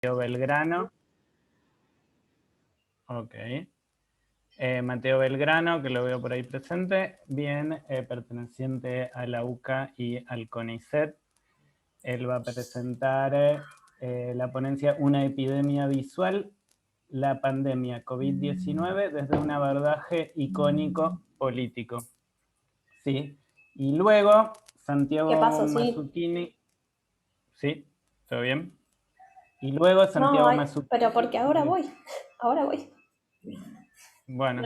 Belgrano. Ok. Mateo Belgrano, que lo veo por ahí presente, bien, perteneciente a la UCA y al CONICET. Él va a presentar la ponencia Una epidemia visual, la pandemia COVID-19 desde un abordaje icónico político. Sí. Y luego, Santiago ¿Qué pasó? Sí. Mazzuccini. ¿Sí? ¿Todo bien? Y luego Santiago Mazzuccini. Pero porque ahora voy. Ahora voy. Bueno.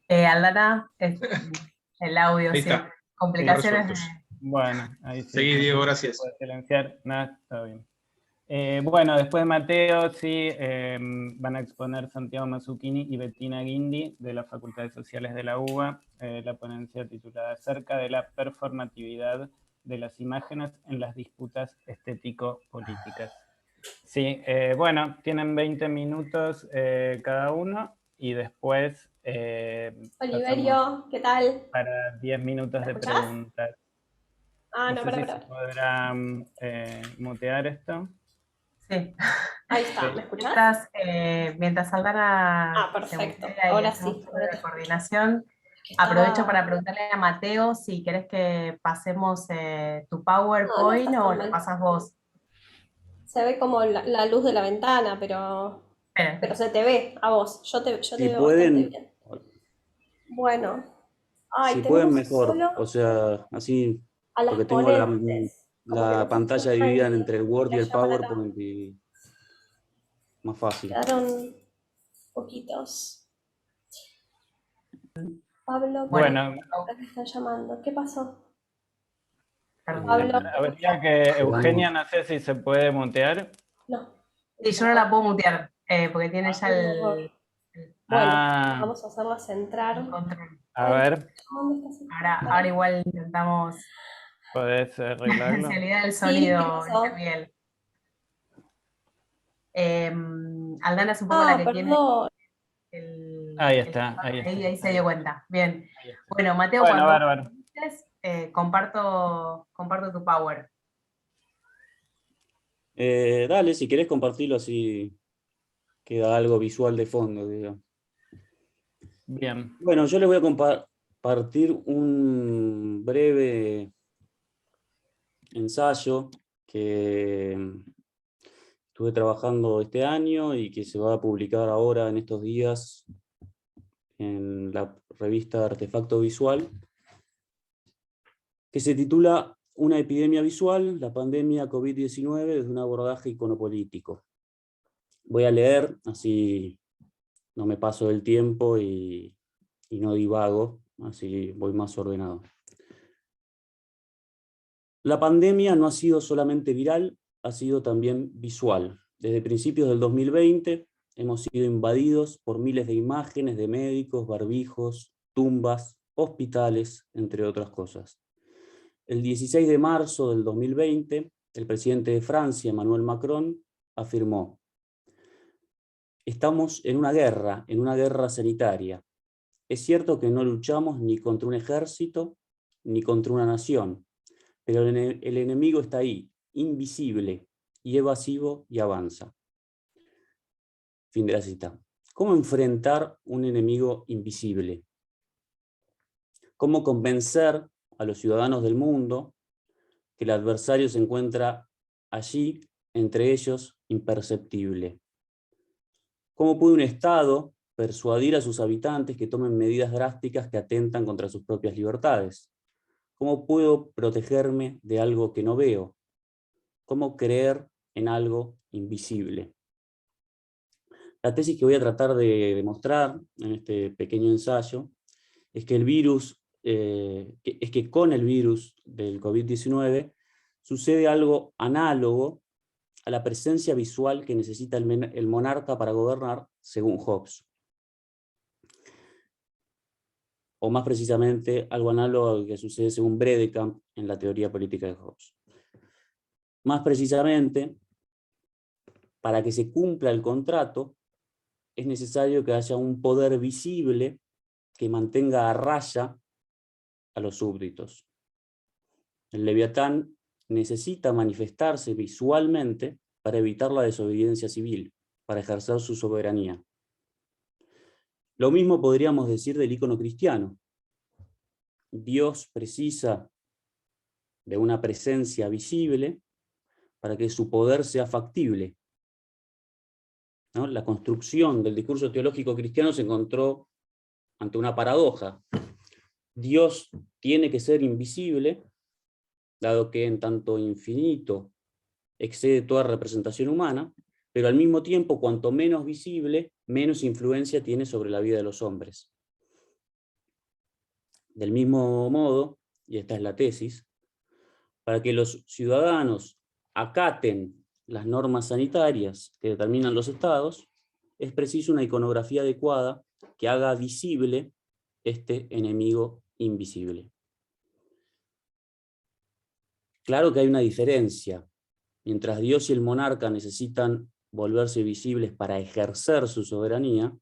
Aldana, el audio, Ahí sí. está. Complicaciones. Bueno, ahí sí. Seguí, Diego, gracias. Puedes silenciar. Nada, está bien. Bueno, después de Mateo, sí, van a exponer Santiago Mazzuccini y Bettina Guindi de la Facultad de Sociales de la UBA, la ponencia titulada Acerca de la performatividad de las imágenes en las disputas estético-políticas. Sí, bueno, tienen 20 minutos cada uno y después Oliverio, ¿qué tal? para 10 minutos de escuchás? preguntas. Ah, No no, sé si se podrá mutear esto. Sí. Ahí está, Sí. ¿me escuchás? Mientras Aldana perfecto. se mutea y Ahora hacemos sí. toda la coordinación, Estaba- aprovecho para preguntarle a Mateo si querés que pasemos tu PowerPoint estás o tan lo mal. pasas vos. Se ve como la luz de la ventana, pero Espera. se te ve a vos. Yo te Si veo bastante pueden, bien. Bueno. si pueden Tenemos mejor, solo o sea, así, a las porque tengo ponentes. Como que la no puso pantalla dividida nadie. entre el Word y La el llaman acá. PowerPoint y más fácil. Quedaron poquitos. Pablo, Bueno, acá te están llamando. ¿Qué pasó? Perdón. habría que Eugenia, no sé si se puede mutear. No. Sí, yo no la puedo mutear, porque tiene ya el Bueno, vamos a hacerlas entrar. control. A ver, ¿Dónde estás? Ahora igual intentamos ¿podés la arreglarlo? sensibilidad del Sí, sonido, ¿qué pasó? Miguel. Aldana es un poco la que tiene perdón. Ahí está, ahí está. ahí se dio cuenta. Bien. Ahí está. Bueno, Mateo, Bueno, cuando bárbaro. estés, comparto tu power. Dale, si querés compartirlo así queda algo visual de fondo, digamos. Bien. Bueno, yo les voy a compartir un breve ensayo que estuve trabajando este año y que se va a publicar ahora en estos días en la revista Artefacto Visual, que se titula Una epidemia visual, la pandemia COVID-19 desde un abordaje iconopolítico. Voy a leer, así no me paso del tiempo y no divago, así voy más ordenado. La pandemia no ha sido solamente viral, ha sido también visual. Desde principios del 2020 hemos sido invadidos por miles de imágenes de médicos, barbijos, tumbas, hospitales, entre otras cosas. El 16 de marzo del 2020, el presidente de Francia, Emmanuel Macron, afirmó: estamos en una guerra sanitaria. Es cierto que no luchamos ni contra un ejército, ni contra una nación, pero el enemigo está ahí, invisible, y evasivo y avanza. Fin de la cita. ¿Cómo enfrentar un enemigo invisible? ¿Cómo convencer a los ciudadanos del mundo que el adversario se encuentra allí, entre ellos, imperceptible? ¿Cómo puede un Estado persuadir a sus habitantes que tomen medidas drásticas que atentan contra sus propias libertades? ¿Cómo puedo protegerme de algo que no veo? ¿Cómo creer en algo invisible? La tesis que voy a tratar de demostrar en este pequeño ensayo es que el virus, con el virus del COVID-19 sucede algo análogo a la presencia visual que necesita el monarca para gobernar, según Hobbes. O más precisamente, algo análogo a lo que sucede según Bredekamp en la teoría política de Hobbes. Más precisamente, para que se cumpla el contrato, es necesario que haya un poder visible que mantenga a raya a los súbditos. El Leviatán necesita manifestarse visualmente para evitar la desobediencia civil, para ejercer su soberanía. Lo mismo podríamos decir del icono cristiano. Dios precisa de una presencia visible para que su poder sea factible, ¿no? La construcción del discurso teológico cristiano se encontró ante una paradoja. Dios tiene que ser invisible, dado que en tanto infinito excede toda representación humana, pero al mismo tiempo, cuanto menos visible, menos influencia tiene sobre la vida de los hombres. Del mismo modo, y esta es la tesis, para que los ciudadanos acaten las normas sanitarias que determinan los estados, es preciso una iconografía adecuada que haga visible este enemigo invisible. Claro que hay una diferencia. Mientras Dios y el monarca necesitan volverse visibles para ejercer su soberanía,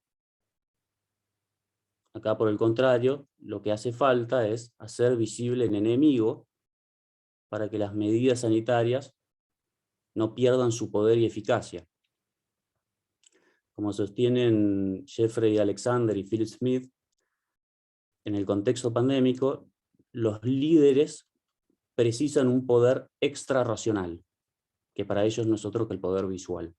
acá por el contrario, lo que hace falta es hacer visible el enemigo para que las medidas sanitarias no pierdan su poder y eficacia. Como sostienen Jeffrey Alexander y Phil Smith, en el contexto pandémico, los líderes precisan un poder extrarracional, que para ellos no es otro que el poder visual.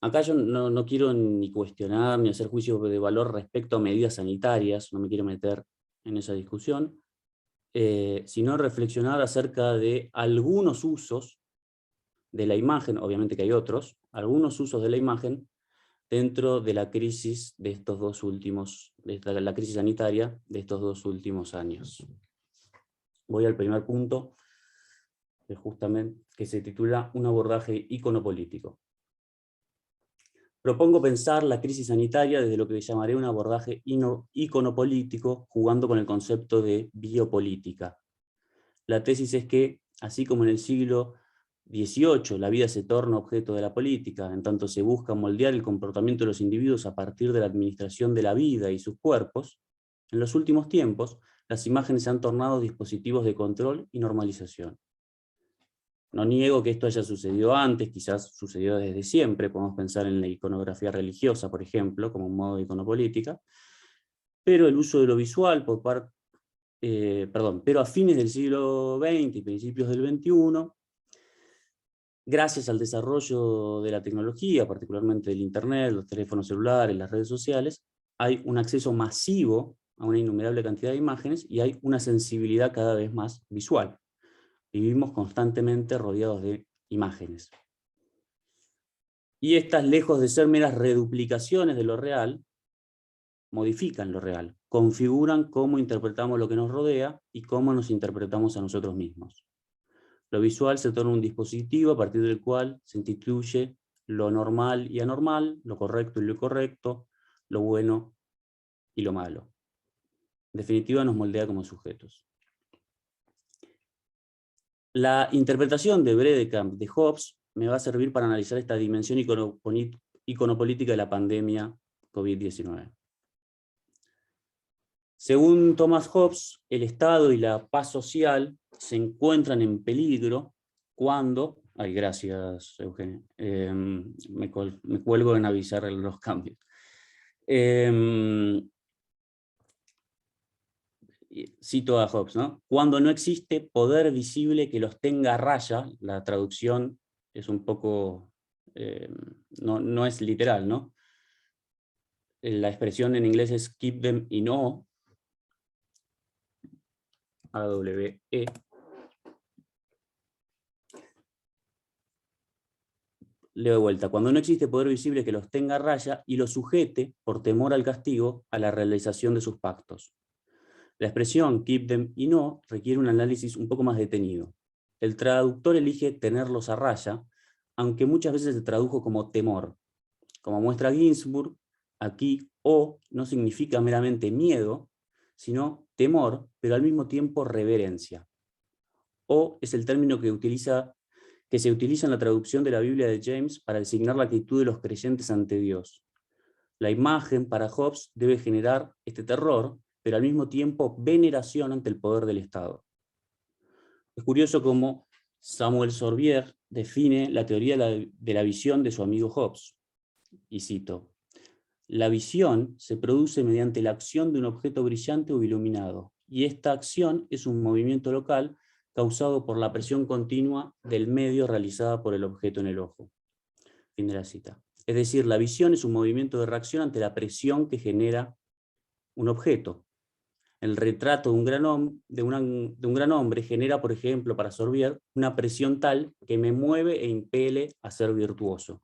Acá yo no quiero ni cuestionar ni hacer juicios de valor respecto a medidas sanitarias, no me quiero meter en esa discusión, sino reflexionar acerca de algunos usos de la imagen, obviamente que hay otros, algunos usos de la imagen dentro de la crisis de estos dos últimos, de la crisis sanitaria de estos 2 últimos años. Voy al primer punto, que se titula Un abordaje iconopolítico. Propongo pensar la crisis sanitaria desde lo que llamaré un abordaje iconopolítico, jugando con el concepto de biopolítica. La tesis es que, así como en el siglo XVIII la vida se torna objeto de la política, en tanto se busca moldear el comportamiento de los individuos a partir de la administración de la vida y sus cuerpos, en los últimos tiempos las imágenes se han tornado dispositivos de control y normalización. No niego que esto haya sucedido antes, quizás sucedió desde siempre, podemos pensar en la iconografía religiosa, por ejemplo, como un modo de iconopolítica, pero el uso de lo visual pero a fines del siglo XX y principios del XXI, gracias al desarrollo de la tecnología, particularmente del Internet, los teléfonos celulares, las redes sociales, hay un acceso masivo a una innumerable cantidad de imágenes y hay una sensibilidad cada vez más visual. Vivimos constantemente rodeados de imágenes. Y estas, lejos de ser meras reduplicaciones de lo real, modifican lo real, configuran cómo interpretamos lo que nos rodea y cómo nos interpretamos a nosotros mismos. Lo visual se torna un dispositivo a partir del cual se instituye lo normal y anormal, lo correcto y lo incorrecto, lo bueno y lo malo. En definitiva, nos moldea como sujetos. La interpretación de Bredekamp de Hobbes me va a servir para analizar esta dimensión iconopolítica de la pandemia COVID-19. Según Thomas Hobbes, el Estado y la paz social se encuentran en peligro cuando... Ay, gracias, Eugenio. Me cuelgo en avisar los cambios. Cito a Hobbes, ¿no? Cuando no existe poder visible que los tenga a raya, la traducción es un poco... no es literal, ¿no? La expresión en inglés es keep them in awe, A-W-E. Leo de vuelta. Cuando no existe poder visible que los tenga a raya y los sujete, por temor al castigo, a la realización de sus pactos. La expresión keep them in awe requiere un análisis un poco más detenido. El traductor elige tenerlos a raya, aunque muchas veces se tradujo como temor. Como muestra Ginsburg, aquí awe no significa meramente miedo, sino temor, pero al mismo tiempo reverencia. Awe es el término que se utiliza en la traducción de la Biblia de James para designar la actitud de los creyentes ante Dios. La imagen, para Hobbes, debe generar este terror, pero al mismo tiempo veneración ante el poder del Estado. Es curioso cómo Samuel Sorbier define la teoría de la visión de su amigo Hobbes, y cito: la visión se produce mediante la acción de un objeto brillante o iluminado, y esta acción es un movimiento local causado por la presión continua del medio realizada por el objeto en el ojo. Fin de la cita. Es decir, la visión es un movimiento de reacción ante la presión que genera un objeto. El retrato de un gran hombre genera, por ejemplo, para Sorbier, una presión tal que me mueve e impele a ser virtuoso.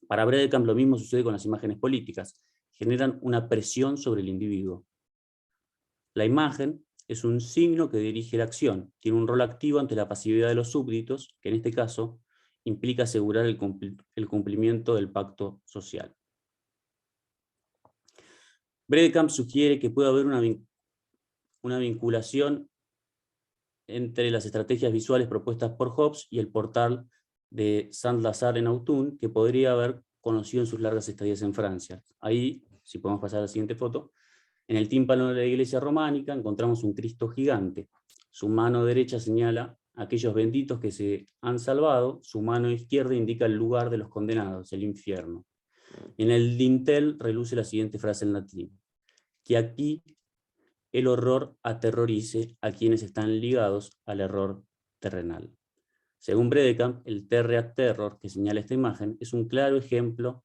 Para Bredecamp lo mismo sucede con las imágenes políticas. Generan una presión sobre el individuo. La imagen es un signo que dirige la acción. Tiene un rol activo ante la pasividad de los súbditos, que en este caso implica asegurar el cumplimiento del pacto social. Bredecamp sugiere que puede haber una vinculación entre las estrategias visuales propuestas por Hobbes y el portal de Saint-Lazare en Autun, que podría haber conocido en sus largas estadías en Francia. Ahí, si podemos pasar a la siguiente foto, en el tímpano de la iglesia románica encontramos un Cristo gigante. Su mano derecha señala a aquellos benditos que se han salvado, su mano izquierda indica el lugar de los condenados, el infierno. En el dintel reluce la siguiente frase en latín: que aquí el horror aterrorice a quienes están ligados al error terrenal. Según Bredecamp, el terre a terror que señala esta imagen es un claro ejemplo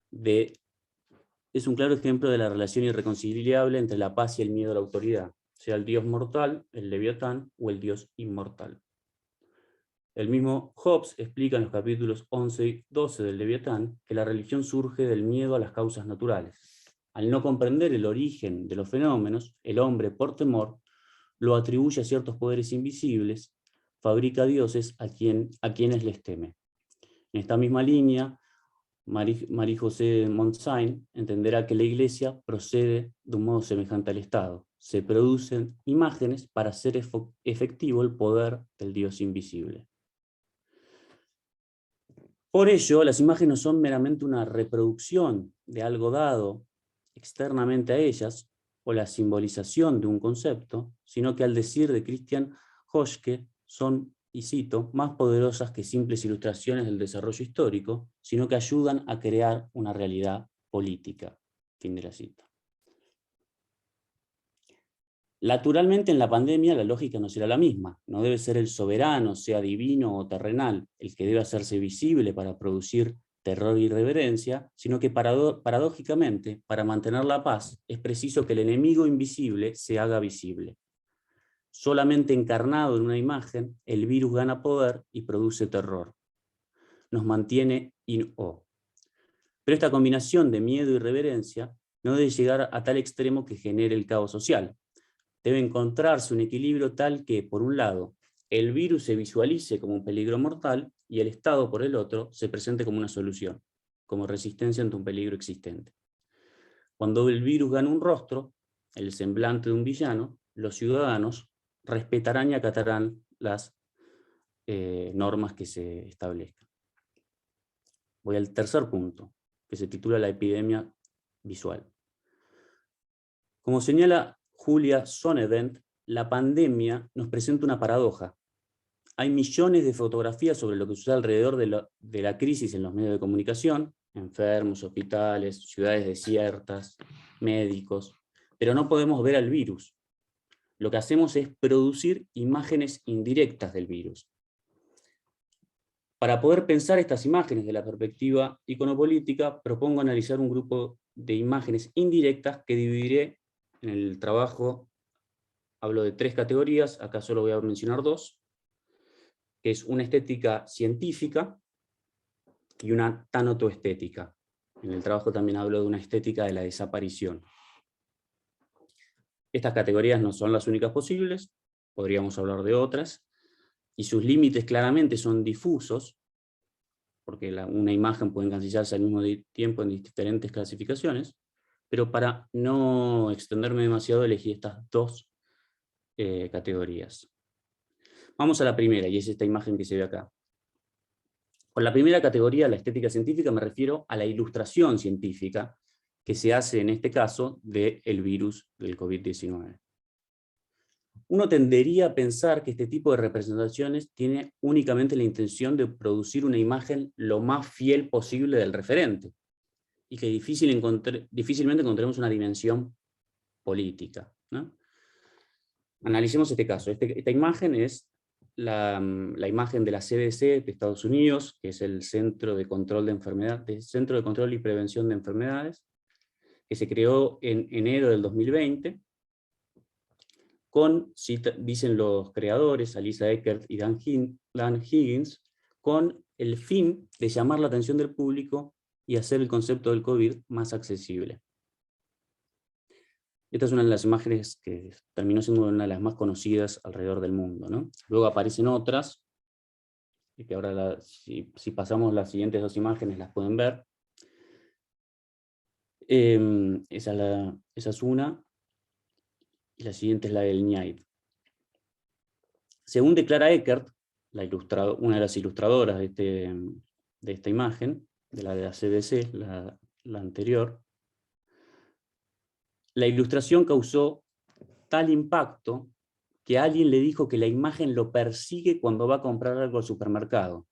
de la relación irreconciliable entre la paz y el miedo a la autoridad, sea el dios mortal, el leviatán o el dios inmortal. El mismo Hobbes explica en los capítulos 11 y 12 del Leviatán que la religión surge del miedo a las causas naturales. Al no comprender el origen de los fenómenos, el hombre, por temor, lo atribuye a ciertos poderes invisibles, fabrica dioses a quienes les teme. En esta misma línea, Marie-José Montaigne entenderá que la Iglesia procede de un modo semejante al Estado. Se producen imágenes para hacer efectivo el poder del Dios invisible. Por ello, las imágenes no son meramente una reproducción de algo dado externamente a ellas, o la simbolización de un concepto, sino que, al decir de Christian Hoschke, son, y cito, más poderosas que simples ilustraciones del desarrollo histórico, sino que ayudan a crear una realidad política. Fin de la cita. Naturalmente, en la pandemia la lógica no será la misma. No debe ser el soberano, sea divino o terrenal, el que debe hacerse visible para producir terror y irreverencia, sino que paradójicamente, para mantener la paz, es preciso que el enemigo invisible se haga visible. Solamente encarnado en una imagen, el virus gana poder y produce terror. Nos mantiene in-o. Pero esta combinación de miedo y reverencia no debe llegar a tal extremo que genere el caos social. Debe encontrarse un equilibrio tal que, por un lado, el virus se visualice como un peligro mortal y el Estado, por el otro, se presente como una solución, como resistencia ante un peligro existente. Cuando el virus gana un rostro, el semblante de un villano, los ciudadanos respetarán y acatarán las normas que se establezcan. Voy al tercer punto, que se titula la epidemia visual. Como señala Julia Sonnevent, la pandemia nos presenta una paradoja. Hay millones de fotografías sobre lo que sucede alrededor de la crisis en los medios de comunicación, enfermos, hospitales, ciudades desiertas, médicos, pero no podemos ver al virus. Lo que hacemos es producir imágenes indirectas del virus. Para poder pensar estas imágenes de la perspectiva iconopolítica, propongo analizar un grupo de imágenes indirectas que dividiré en el trabajo. Hablo de 3 categorías, acá solo voy a mencionar 2, que es una estética científica y una tanotoestética. En el trabajo también hablo de una estética de la desaparición. Estas categorías no son las únicas posibles, podríamos hablar de otras, y sus límites claramente son difusos, porque una imagen puede encasillarse al mismo tiempo en diferentes clasificaciones, pero para no extenderme demasiado elegí estas 2 categorías. Vamos a la primera, y es esta imagen que se ve acá. Con la primera categoría, la estética científica, me refiero a la ilustración científica que se hace en este caso del virus del COVID-19. uno tendería a pensar que este tipo de representaciones tiene únicamente la intención de producir una imagen lo más fiel posible del referente, y que difícilmente encontremos una dimensión política, ¿no? Analicemos este caso. Esta imagen es la imagen de la CDC de Estados Unidos, que es el Centro de Control Centro de Control y Prevención de Enfermedades, que se creó en enero del 2020, dicen los creadores, Alisa Eckert y Dan Higgins, con el fin de llamar la atención del público y hacer el concepto del COVID más accesible. Esta es una de las imágenes que terminó siendo una de las más conocidas alrededor del mundo, ¿no? Luego aparecen otras, y que ahora si pasamos las siguientes dos imágenes las pueden ver. Esa es una, y la siguiente es la del NIAID. Según declara Eckert, una de las ilustradoras de esta imagen, de la CDC, la anterior, la ilustración causó tal impacto que alguien le dijo que la imagen lo persigue cuando va a comprar algo al supermercado.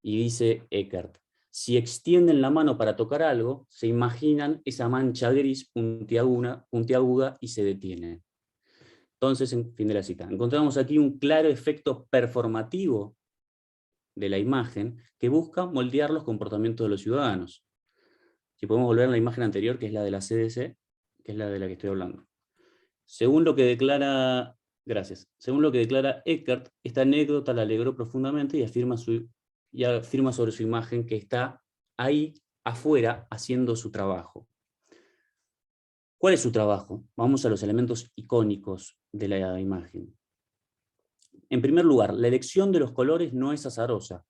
Y dice Eckert, si extienden la mano para tocar algo, se imaginan esa mancha gris puntiaguda y se detienen. Entonces, en fin de la cita, encontramos aquí un claro efecto performativo de la imagen que busca moldear los comportamientos de los ciudadanos. Si podemos volver a la imagen anterior, que es la de la CDC, que es la de la que estoy hablando. Según lo que declara Eckert, esta anécdota la alegró profundamente y afirma sobre su imagen que está ahí afuera haciendo su trabajo. ¿Cuál es su trabajo? Vamos a los elementos icónicos de la imagen. En primer lugar, la elección de los colores no es azarosa,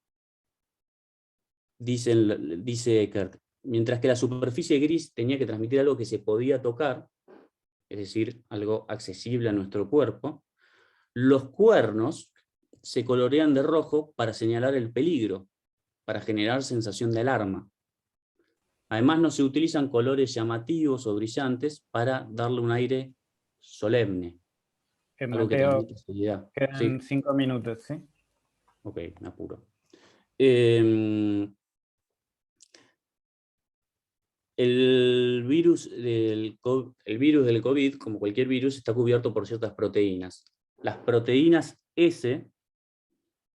dice Eckert. Mientras que la superficie gris tenía que transmitir algo que se podía tocar, es decir, algo accesible a nuestro cuerpo, los cuernos se colorean de rojo para señalar el peligro, para generar sensación de alarma. Además, no se utilizan colores llamativos o brillantes para darle un aire solemne. Algo que Mateo, transmite seriedad. quedan Sí. 5 minutos, ¿sí? Ok, me apuro. El virus del COVID, como cualquier virus, está cubierto por ciertas proteínas. Las proteínas S,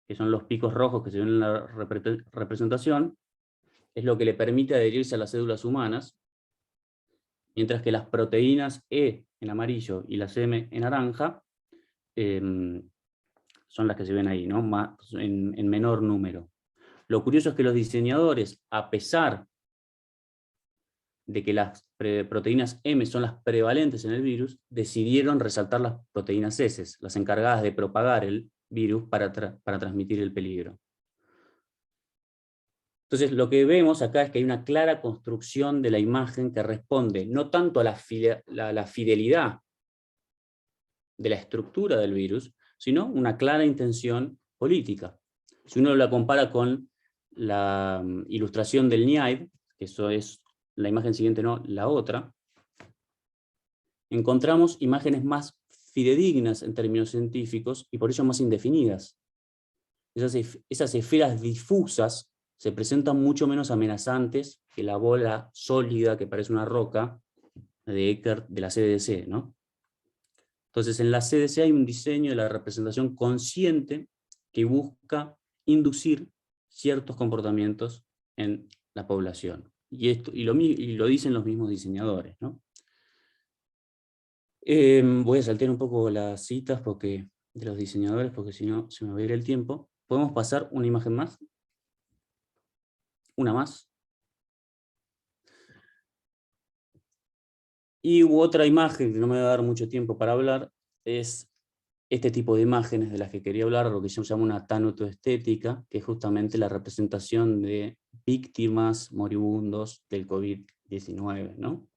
que son los picos rojos que se ven en la representación, es lo que le permite adherirse a las células humanas, mientras que las proteínas E en amarillo y las M en naranja son las que se ven ahí, ¿no? en menor número. Lo curioso es que los diseñadores, a pesar de que las proteínas M son las prevalentes en el virus, decidieron resaltar las proteínas S, las encargadas de propagar el virus para transmitir el peligro. Entonces, lo que vemos acá es que hay una clara construcción de la imagen que responde no tanto a la fidelidad de la estructura del virus, sino una clara intención política. Si uno la compara con la ilustración del NIAID, que eso es la imagen siguiente, no la otra, encontramos imágenes más fidedignas en términos científicos y por ello más indefinidas. Esas esferas difusas se presentan mucho menos amenazantes que la bola sólida que parece una roca de Eckert de la CDC, ¿no? Entonces, en la CDC hay un diseño de la representación consciente que busca inducir ciertos comportamientos en la población. Y lo dicen los mismos diseñadores, ¿no? Voy a saltear un poco las citas de los diseñadores, porque si no se me va a ir el tiempo. ¿Podemos pasar una imagen más? Una más. Y otra imagen, que no me va a dar mucho tiempo para hablar, es este tipo de imágenes de las que quería hablar, lo que yo llamo una tanotoestética, que es justamente la representación de víctimas moribundos del COVID-19, ¿no?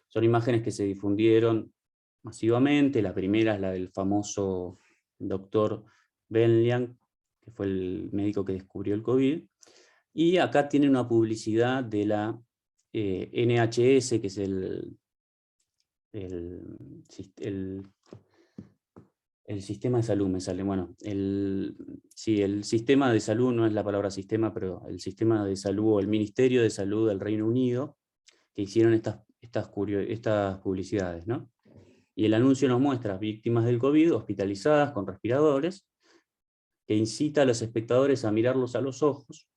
Son imágenes que se difundieron masivamente. La primera es la del famoso doctor Ben, que fue el médico que descubrió el COVID. Y acá tiene una publicidad de la NHS, que es el El sistema de salud me sale. Bueno, sí, el sistema de salud no es la palabra sistema, pero el sistema de salud o el Ministerio de Salud del Reino Unido, que hicieron estas publicidades, ¿no? Y el anuncio nos muestra víctimas del COVID hospitalizadas con respiradores, que incita a los espectadores a mirarlos a los ojos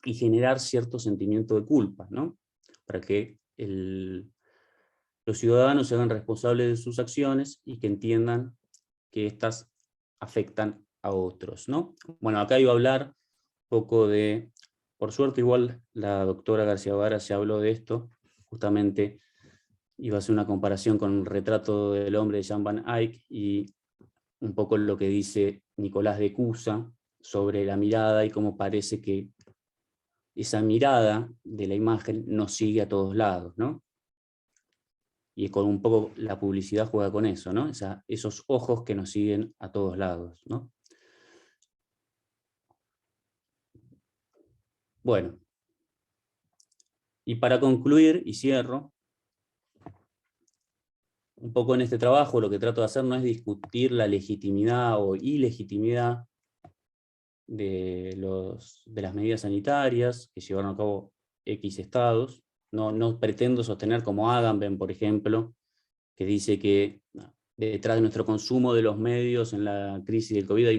y generar cierto sentimiento de culpa, ¿no? Para que los ciudadanos se hagan responsables de sus acciones y que entiendan que éstas afectan a otros, ¿no? Bueno, acá iba a hablar un poco de, por suerte igual la doctora García Vara se habló de esto, justamente iba a hacer una comparación con un retrato del hombre de Jan van Eyck y un poco lo que dice Nicolás de Cusa sobre la mirada y cómo parece que esa mirada de la imagen nos sigue a todos lados, ¿no? Y con un poco la publicidad juega con eso, ¿no? Esos ojos que nos siguen a todos lados, ¿no? Bueno, y para concluir, y cierro, un poco en este trabajo lo que trato de hacer no es discutir la legitimidad o ilegitimidad de las medidas sanitarias que llevaron a cabo X estados. No pretendo sostener como Agamben, por ejemplo, que dice que detrás de nuestro consumo de los medios en la crisis del COVID hay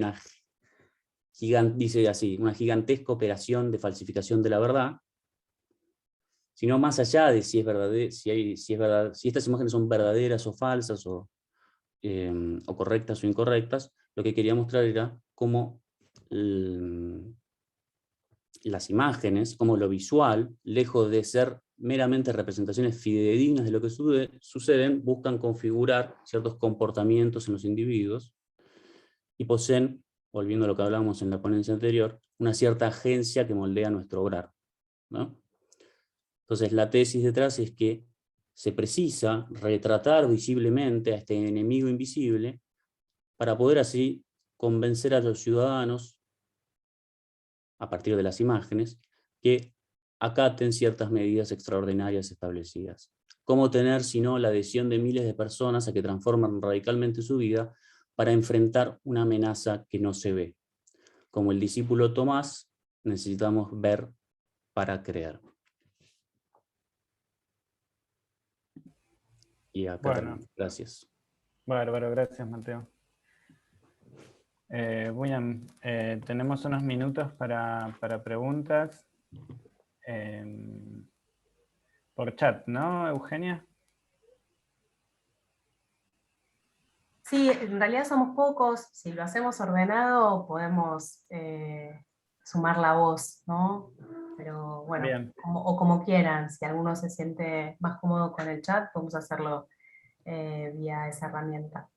una gigantesca operación de falsificación de la verdad, sino más allá de si es verdadero, si estas imágenes son verdaderas o falsas, o correctas o incorrectas, lo que quería mostrar era cómo las imágenes, como lo visual, lejos de ser meramente representaciones fidedignas de lo que suceden, buscan configurar ciertos comportamientos en los individuos y poseen, volviendo a lo que hablamos en la ponencia anterior, una cierta agencia que moldea nuestro obrar, ¿no? Entonces la tesis detrás es que se precisa retratar visiblemente a este enemigo invisible para poder así convencer a los ciudadanos, a partir de las imágenes, que acaten ciertas medidas extraordinarias establecidas. ¿Cómo tener, si no, la adhesión de miles de personas a que transforman radicalmente su vida para enfrentar una amenaza que no se ve? Como el discípulo Tomás, necesitamos ver para creer. Y acá termino. Gracias. Bárbaro, gracias Mateo. William, tenemos unos minutos para preguntas. Por chat, ¿no, Eugenia? Sí, en realidad somos pocos. Si lo hacemos ordenado, podemos sumar la voz, ¿no? Pero bueno, como quieran. Si alguno se siente más cómodo con el chat, podemos hacerlo vía esa herramienta.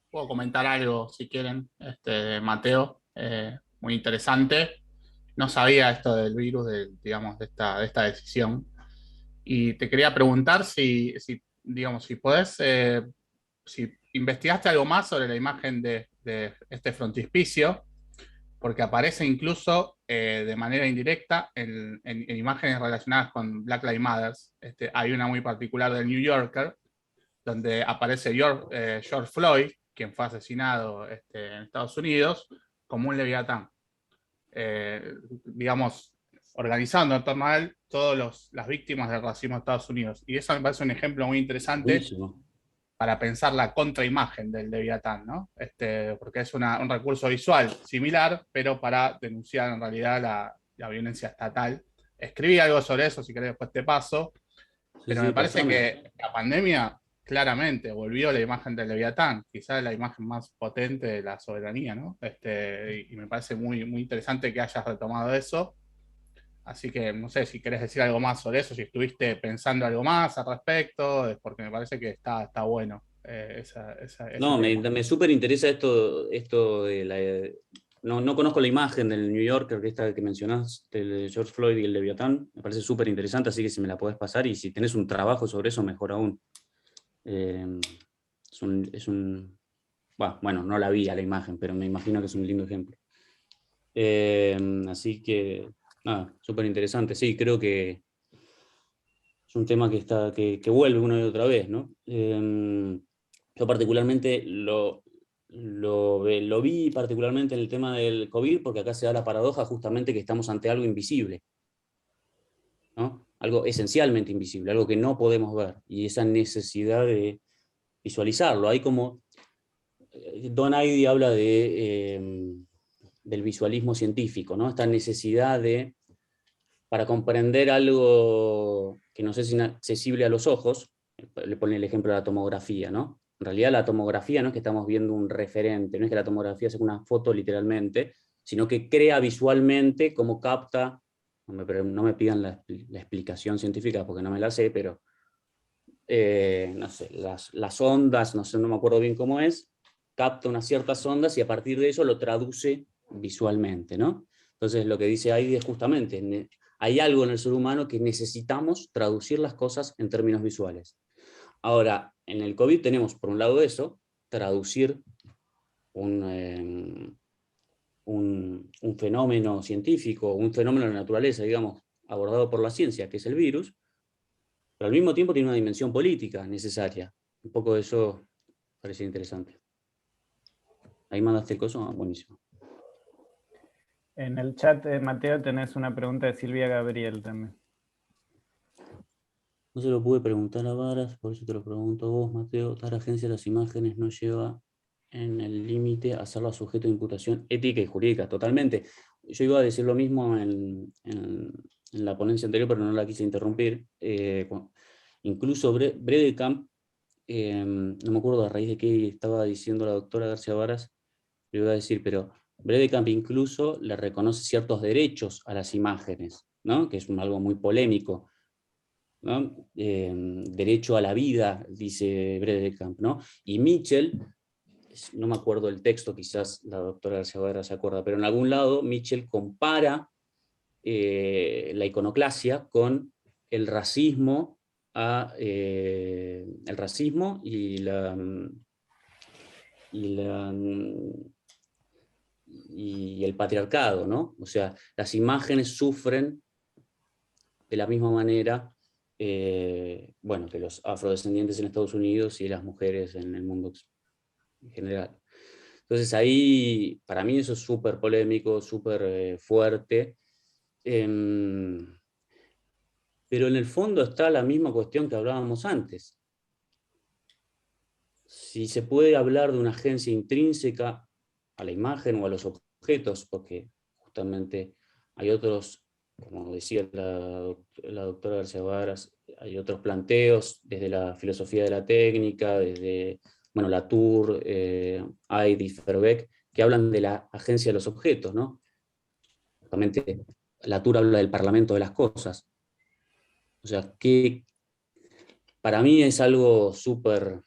Puedo comentar algo, si quieren, Mateo, muy interesante. No sabía esto del virus, digamos, de esta decisión. Y te quería preguntar si podés, si investigaste algo más sobre la imagen de este frontispicio, porque aparece incluso de manera indirecta en imágenes relacionadas con Black Lives Matter. Hay una muy particular del New Yorker, donde aparece George Floyd, quien fue asesinado en Estados Unidos, como un leviatán. Digamos, organizando en torno a él todas las víctimas del racismo de Estados Unidos. Y eso me parece un ejemplo muy interesante. Buenísimo. Para pensar la contraimagen del leviatán, ¿no? Porque es un recurso visual similar, pero para denunciar en realidad la violencia estatal. Escribí algo sobre eso, si querés después te paso, pero me parece que la pandemia claramente volvió la imagen del leviatán, quizás la imagen más potente de la soberanía, ¿no? Y me parece muy, muy interesante que hayas retomado eso. Así que no sé si querés decir algo más sobre eso, si estuviste pensando algo más al respecto, porque me parece que está bueno. No, me súper interesa esto de no conozco la imagen del New Yorker, esta que mencionás, del George Floyd y el Leviatán, me parece súper interesante, así que si me la podés pasar, y si tenés un trabajo sobre eso, mejor aún. Bueno, no la vi a la imagen, pero me imagino que es un lindo ejemplo. Así que, nada, súper interesante. Sí, creo que es un tema que vuelve una y otra vez, ¿no? Yo particularmente lo vi particularmente en el tema del COVID, porque acá se da la paradoja justamente que estamos ante algo invisible, ¿no? Algo esencialmente invisible, algo que no podemos ver, y esa necesidad de visualizarlo. Hay como, Don Heidi habla del visualismo científico, ¿no? Esta necesidad de, para comprender algo que no es inaccesible a los ojos, le pone el ejemplo de la tomografía, ¿no? En realidad la tomografía no es que estamos viendo un referente, no es que la tomografía sea una foto literalmente, sino que crea visualmente cómo capta, no me pidan la explicación científica porque no me la sé, pero no sé, las ondas, no sé, no me acuerdo bien cómo es, capta unas ciertas ondas y a partir de eso lo traduce visualmente, ¿no? Entonces lo que dice Heidi es justamente, hay algo en el ser humano que necesitamos traducir las cosas en términos visuales. Ahora, en el COVID tenemos por un lado eso, traducir un fenómeno científico, un fenómeno de la naturaleza, digamos, abordado por la ciencia, que es el virus, pero al mismo tiempo tiene una dimensión política necesaria. Un poco de eso parece interesante. Ahí mandaste el coso, buenísimo. En el chat, Mateo, tenés una pregunta de Silvia Gabriel también. No se lo pude preguntar a Varas, por eso te lo pregunto a vos, Mateo. Dar agencia a las imágenes no lleva en el límite a hacerlo sujeto de imputación ética y jurídica, totalmente. Yo iba a decir lo mismo en la ponencia anterior, pero no la quise interrumpir. Incluso Bredekamp, no me acuerdo a raíz de qué estaba diciendo la doctora García Varas, le iba a decir, pero Bredekamp incluso le reconoce ciertos derechos a las imágenes, ¿no? Que es algo muy polémico, ¿no? Derecho a la vida, dice Bredekamp, ¿no? Y Mitchell, no me acuerdo el texto, quizás la doctora García Varas se acuerda, pero en algún lado Mitchell compara la iconoclasia con el racismo, el racismo y el patriarcado, ¿no? O sea, las imágenes sufren de la misma manera, bueno, que los afrodescendientes en Estados Unidos y las mujeres en el mundo en general. Entonces ahí, para mí eso es súper polémico, súper fuerte, pero en el fondo está la misma cuestión que hablábamos antes. Si se puede hablar de una agencia intrínseca a la imagen o a los objetos, porque justamente hay otros, como decía la doctora García Varas, hay otros planteos desde la filosofía de la técnica, desde Latour, Heidi, Verbeek, que hablan de la agencia de los objetos, ¿no? Justamente Latour habla del parlamento de las cosas. O sea, que para mí es algo súper,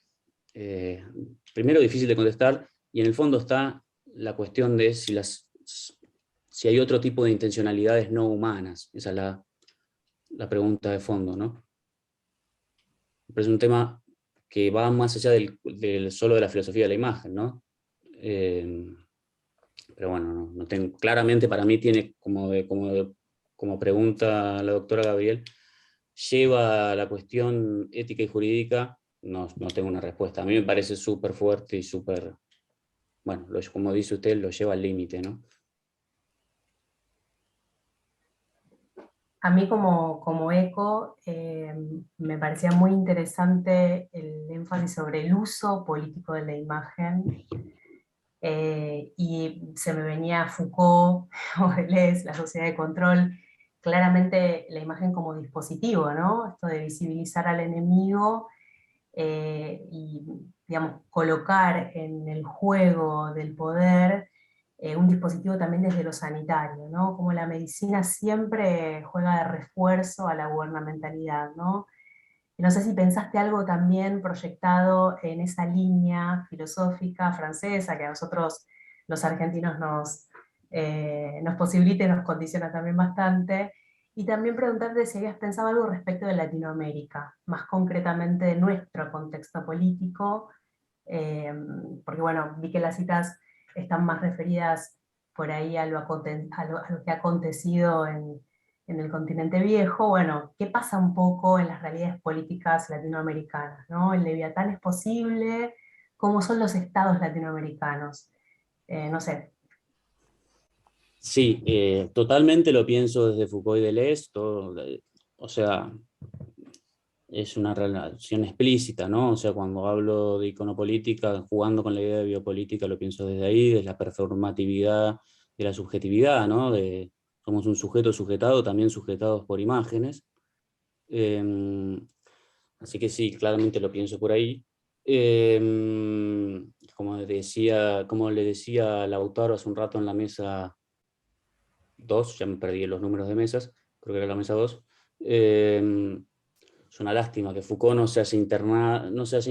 primero difícil de contestar, y en el fondo está la cuestión de si hay otro tipo de intencionalidades no humanas. Esa es la pregunta de fondo, ¿no? Pero es un tema que va más allá del solo de la filosofía de la imagen, ¿no? Pero bueno, no tengo, claramente para mí tiene, como pregunta la doctora Gabriel, lleva la cuestión ética y jurídica, no tengo una respuesta. A mí me parece súper fuerte y súper, bueno, como dice usted, lo lleva al límite, ¿no? A mí como eco me parecía muy interesante el énfasis sobre el uso político de la imagen, y se me venía Foucault o Deleuze, la sociedad de control, claramente la imagen como dispositivo, ¿no? Esto de visibilizar al enemigo y, digamos, colocar en el juego del poder un dispositivo también desde lo sanitario, ¿no? Como la medicina siempre juega de refuerzo a la gubernamentalidad, ¿no? Y no sé si pensaste algo también proyectado en esa línea filosófica francesa que a nosotros los argentinos nos posibilita y nos condiciona también bastante. Y también preguntarte si habías pensado algo respecto de Latinoamérica, más concretamente de nuestro contexto político, porque bueno, vi que las citas están más referidas por ahí a lo que ha acontecido en el continente viejo. Bueno, ¿qué pasa un poco en las realidades políticas latinoamericanas, ¿no? ¿El Leviatán es posible? ¿Cómo son los estados latinoamericanos? No sé. Sí, totalmente lo pienso desde Foucault y Deleuze, o sea, es una relación explícita, ¿no? O sea, cuando hablo de iconopolítica, jugando con la idea de biopolítica, lo pienso desde ahí, desde la performatividad, de la subjetividad, ¿no? Somos un sujeto sujetado, también sujetados por imágenes. Así que sí, claramente lo pienso por ahí. Como le decía el autor hace un rato en la mesa 2, ya me perdí los números de mesas, creo que era la mesa 2, es una lástima que Foucault no se haya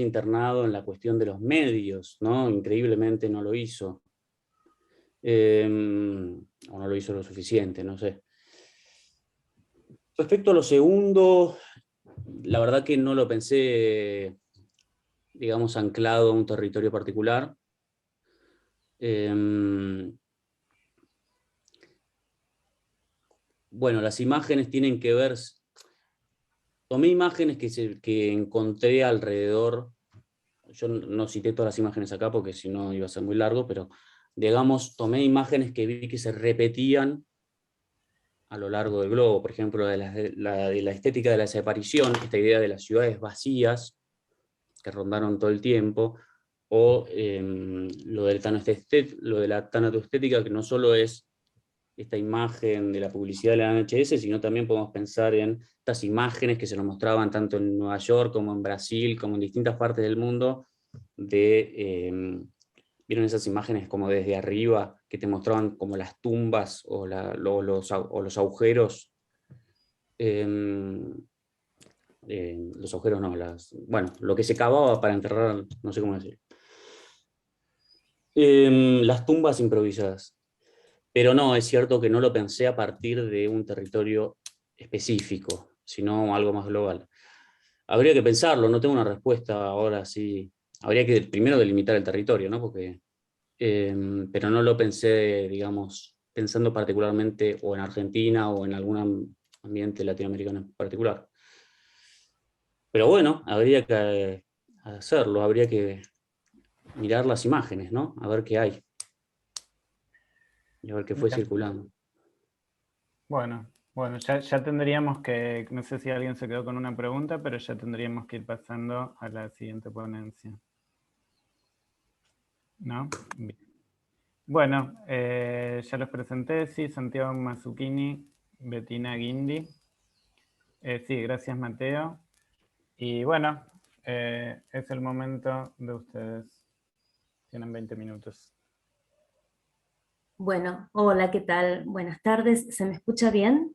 internado en la cuestión de los medios, ¿no? Increíblemente no lo hizo. O no lo hizo lo suficiente, no sé. Respecto a lo segundo, la verdad que no lo pensé, digamos, anclado a un territorio particular. Bueno, las imágenes tienen que ver... Tomé imágenes que encontré alrededor. Yo no cité todas las imágenes acá porque si no iba a ser muy largo, pero digamos, tomé imágenes que vi que se repetían a lo largo del globo. Por ejemplo, de la estética de la desaparición, esta idea de las ciudades vacías que rondaron todo el tiempo, o lo de la tanatoestética, que no solo es esta imagen de la publicidad de la NHS, sino también podemos pensar en estas imágenes que se nos mostraban tanto en Nueva York como en Brasil, como en distintas partes del mundo, ¿vieron esas imágenes como desde arriba que te mostraban como las tumbas o los agujeros? Los agujeros no, bueno, lo que se cavaba para enterrar, no sé cómo decir. Las tumbas improvisadas. Pero no, es cierto que no lo pensé a partir de un territorio específico, sino algo más global. Habría que pensarlo, no tengo una respuesta ahora sí. Habría que primero delimitar el territorio, ¿no? Pero no lo pensé, digamos, pensando particularmente o en Argentina o en algún ambiente latinoamericano en particular. Pero bueno, habría que hacerlo, habría que mirar las imágenes, ¿no? A ver qué hay. Y a ver qué fue circulando. Bueno, ya tendríamos que, no sé si alguien se quedó con una pregunta, pero ya tendríamos que ir pasando a la siguiente ponencia. ¿No? Bien. Bueno, ya los presenté, sí, Santiago Mazzuccini, Bettina Guindi. Sí, gracias Mateo. Y bueno, es el momento de ustedes. Tienen 20 minutos. Bueno, hola, ¿qué tal? Buenas tardes, ¿se me escucha bien?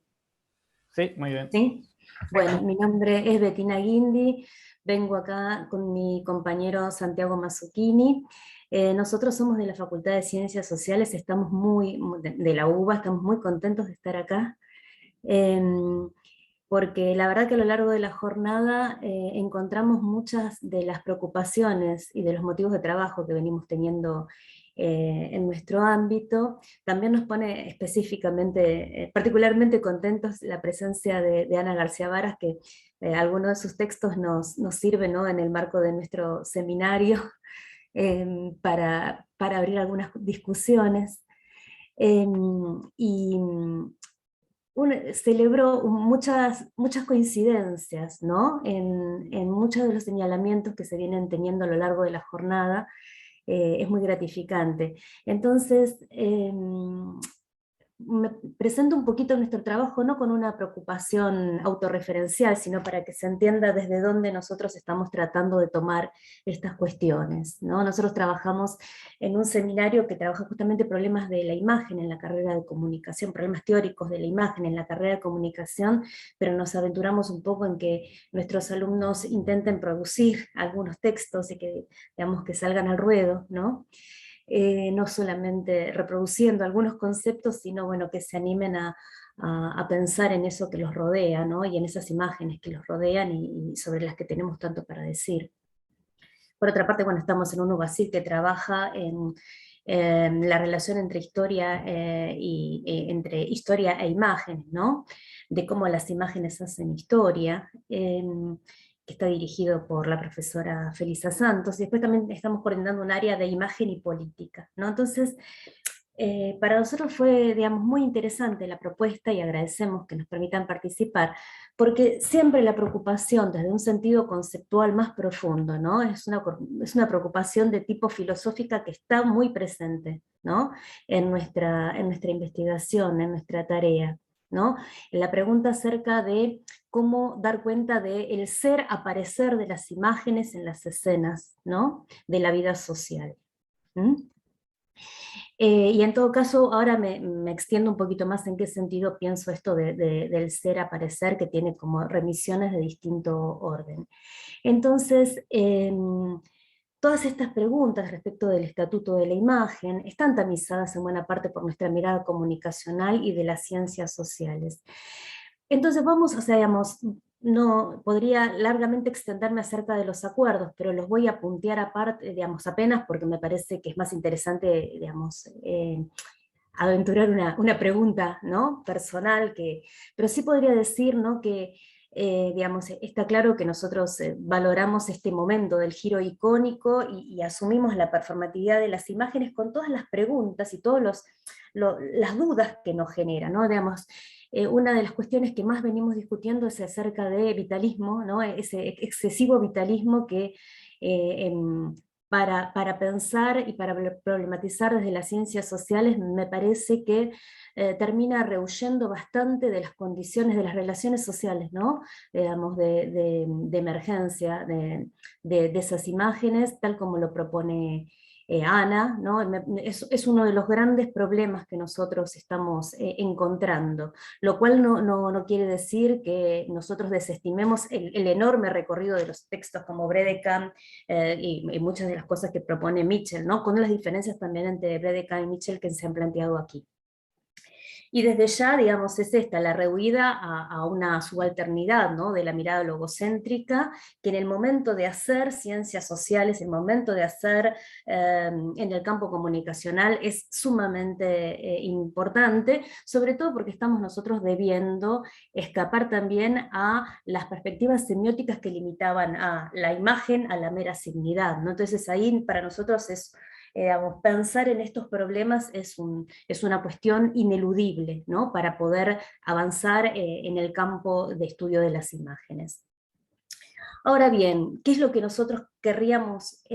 Sí, muy bien. ¿Sí? Bueno, mi nombre es Bettina Guindi, vengo acá con mi compañero Santiago Mazzuccini. Nosotros somos de la Facultad de Ciencias Sociales, estamos de la UBA, estamos muy contentos de estar acá, porque la verdad que a lo largo de la jornada encontramos muchas de las preocupaciones y de los motivos de trabajo que venimos teniendo en nuestro ámbito. También nos pone específicamente, particularmente contentos la presencia de Ana García Varas, que algunos de sus textos nos sirven, ¿no?, en el marco de nuestro seminario para abrir algunas discusiones. Y celebró muchas coincidencias, ¿no?, en muchos de los señalamientos que se vienen teniendo a lo largo de la jornada. Es muy gratificante. Entonces, me presento un poquito nuestro trabajo, no con una preocupación autorreferencial, sino para que se entienda desde dónde nosotros estamos tratando de tomar estas cuestiones, ¿no? Nosotros trabajamos en un seminario que trabaja justamente problemas de la imagen en la carrera de comunicación, problemas teóricos de la imagen en la carrera de comunicación, pero nos aventuramos un poco en que nuestros alumnos intenten producir algunos textos y que, digamos, que salgan al ruedo, ¿no? No solamente reproduciendo algunos conceptos, sino bueno, que se animen a pensar en eso que los rodea, ¿no?, y en esas imágenes que los rodean y sobre las que tenemos tanto para decir. Por otra parte, bueno, estamos en un UBACIL que trabaja la relación entre historia, entre historia e imágenes, ¿no? De cómo las imágenes hacen historia, que está dirigido por la profesora Felisa Santos, y después también estamos coordinando un área de imagen y política, ¿no? Entonces, para nosotros fue, digamos, muy interesante la propuesta y agradecemos que nos permitan participar, porque siempre la preocupación desde un sentido conceptual más profundo, ¿no? Es una preocupación de tipo filosófica que está muy presente, ¿no? En nuestra investigación, en nuestra tarea, ¿no? La pregunta acerca de cómo dar cuenta del ser aparecer de las imágenes en las escenas, ¿no? De la vida social. Y en todo caso, ahora me extiendo un poquito más en qué sentido pienso esto del ser aparecer, que tiene como remisiones de distinto orden. Entonces, todas estas preguntas respecto del estatuto de la imagen están tamizadas en buena parte por nuestra mirada comunicacional y de las ciencias sociales. Entonces vamos, o sea, digamos, no podría largamente extenderme acerca de los acuerdos, pero los voy a puntear aparte, digamos, apenas porque me parece que es más interesante, digamos, aventurar una pregunta, ¿no? Personal, pero sí podría decir, ¿no? Que, digamos, está claro que nosotros valoramos este momento del giro icónico y asumimos la performatividad de las imágenes con todas las preguntas y todas las dudas que nos generan, ¿no? Digamos, una de las cuestiones que más venimos discutiendo es acerca de vitalismo, ¿no? Ese excesivo vitalismo que para pensar y para problematizar desde las ciencias sociales me parece que termina rehuyendo bastante de las condiciones de las relaciones sociales, ¿no? Digamos, de emergencia de esas imágenes, tal como lo propone Ana, ¿no? Es uno de los grandes problemas que nosotros estamos encontrando, lo cual no quiere decir que nosotros desestimemos el enorme recorrido de los textos como Bredekamp y muchas de las cosas que propone Mitchell, ¿no? Con las diferencias también entre Bredekamp y Mitchell que se han planteado aquí. Y desde ya, digamos, es esta, la rehuida a una subalternidad, ¿no? De la mirada logocéntrica, que en el momento de hacer ciencias sociales, en el momento de hacer en el campo comunicacional, es sumamente importante, sobre todo porque estamos nosotros debiendo escapar también a las perspectivas semióticas que limitaban a la imagen a la mera signidad, ¿no? Entonces ahí para nosotros es... digamos, pensar en estos problemas es una cuestión ineludible, ¿no? Para poder avanzar en el campo de estudio de las imágenes. Ahora bien, ¿qué es lo que nosotros querríamos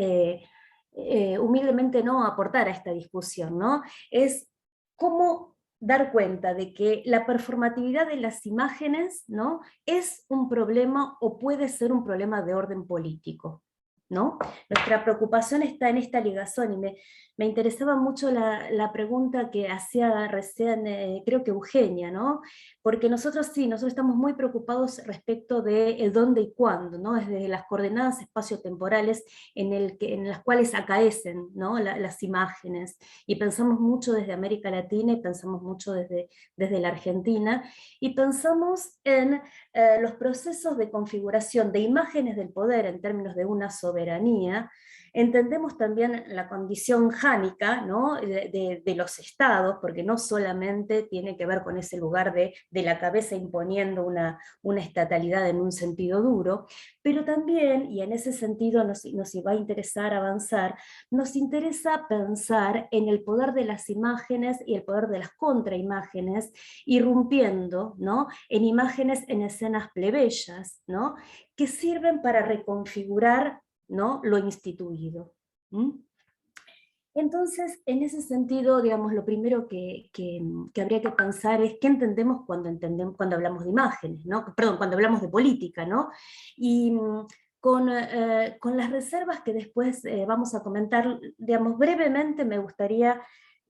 humildemente no aportar a esta discusión, ¿no? Es cómo dar cuenta de que la performatividad de las imágenes, ¿no? Es un problema o puede ser un problema de orden político, ¿no? Nuestra preocupación está en esta ligazón, y me interesaba mucho la pregunta que hacía recién, creo que Eugenia, ¿no? Porque nosotros estamos muy preocupados respecto de el dónde y cuándo, ¿no? Desde las coordenadas espaciotemporales en las cuales acaecen, ¿no? Las imágenes, y pensamos mucho desde América Latina, y pensamos mucho desde la Argentina, y pensamos en los procesos de configuración de imágenes del poder en términos de una soberanía. Entendemos también la condición jánica, ¿no? de los estados, porque no solamente tiene que ver con ese lugar de la cabeza imponiendo una estatalidad en un sentido duro, pero también, y en ese sentido nos va a interesar avanzar, nos interesa pensar en el poder de las imágenes y el poder de las contraimágenes, irrumpiendo, ¿no? En imágenes en escenas plebeyas, ¿no? Que sirven para reconfigurar, ¿no? Lo instituido. Entonces, en ese sentido, digamos, lo primero que habría que pensar es qué entendemos cuando hablamos de imágenes, ¿no? Perdón, cuando hablamos de política, ¿no? Y con las reservas que después vamos a comentar, digamos, brevemente me gustaría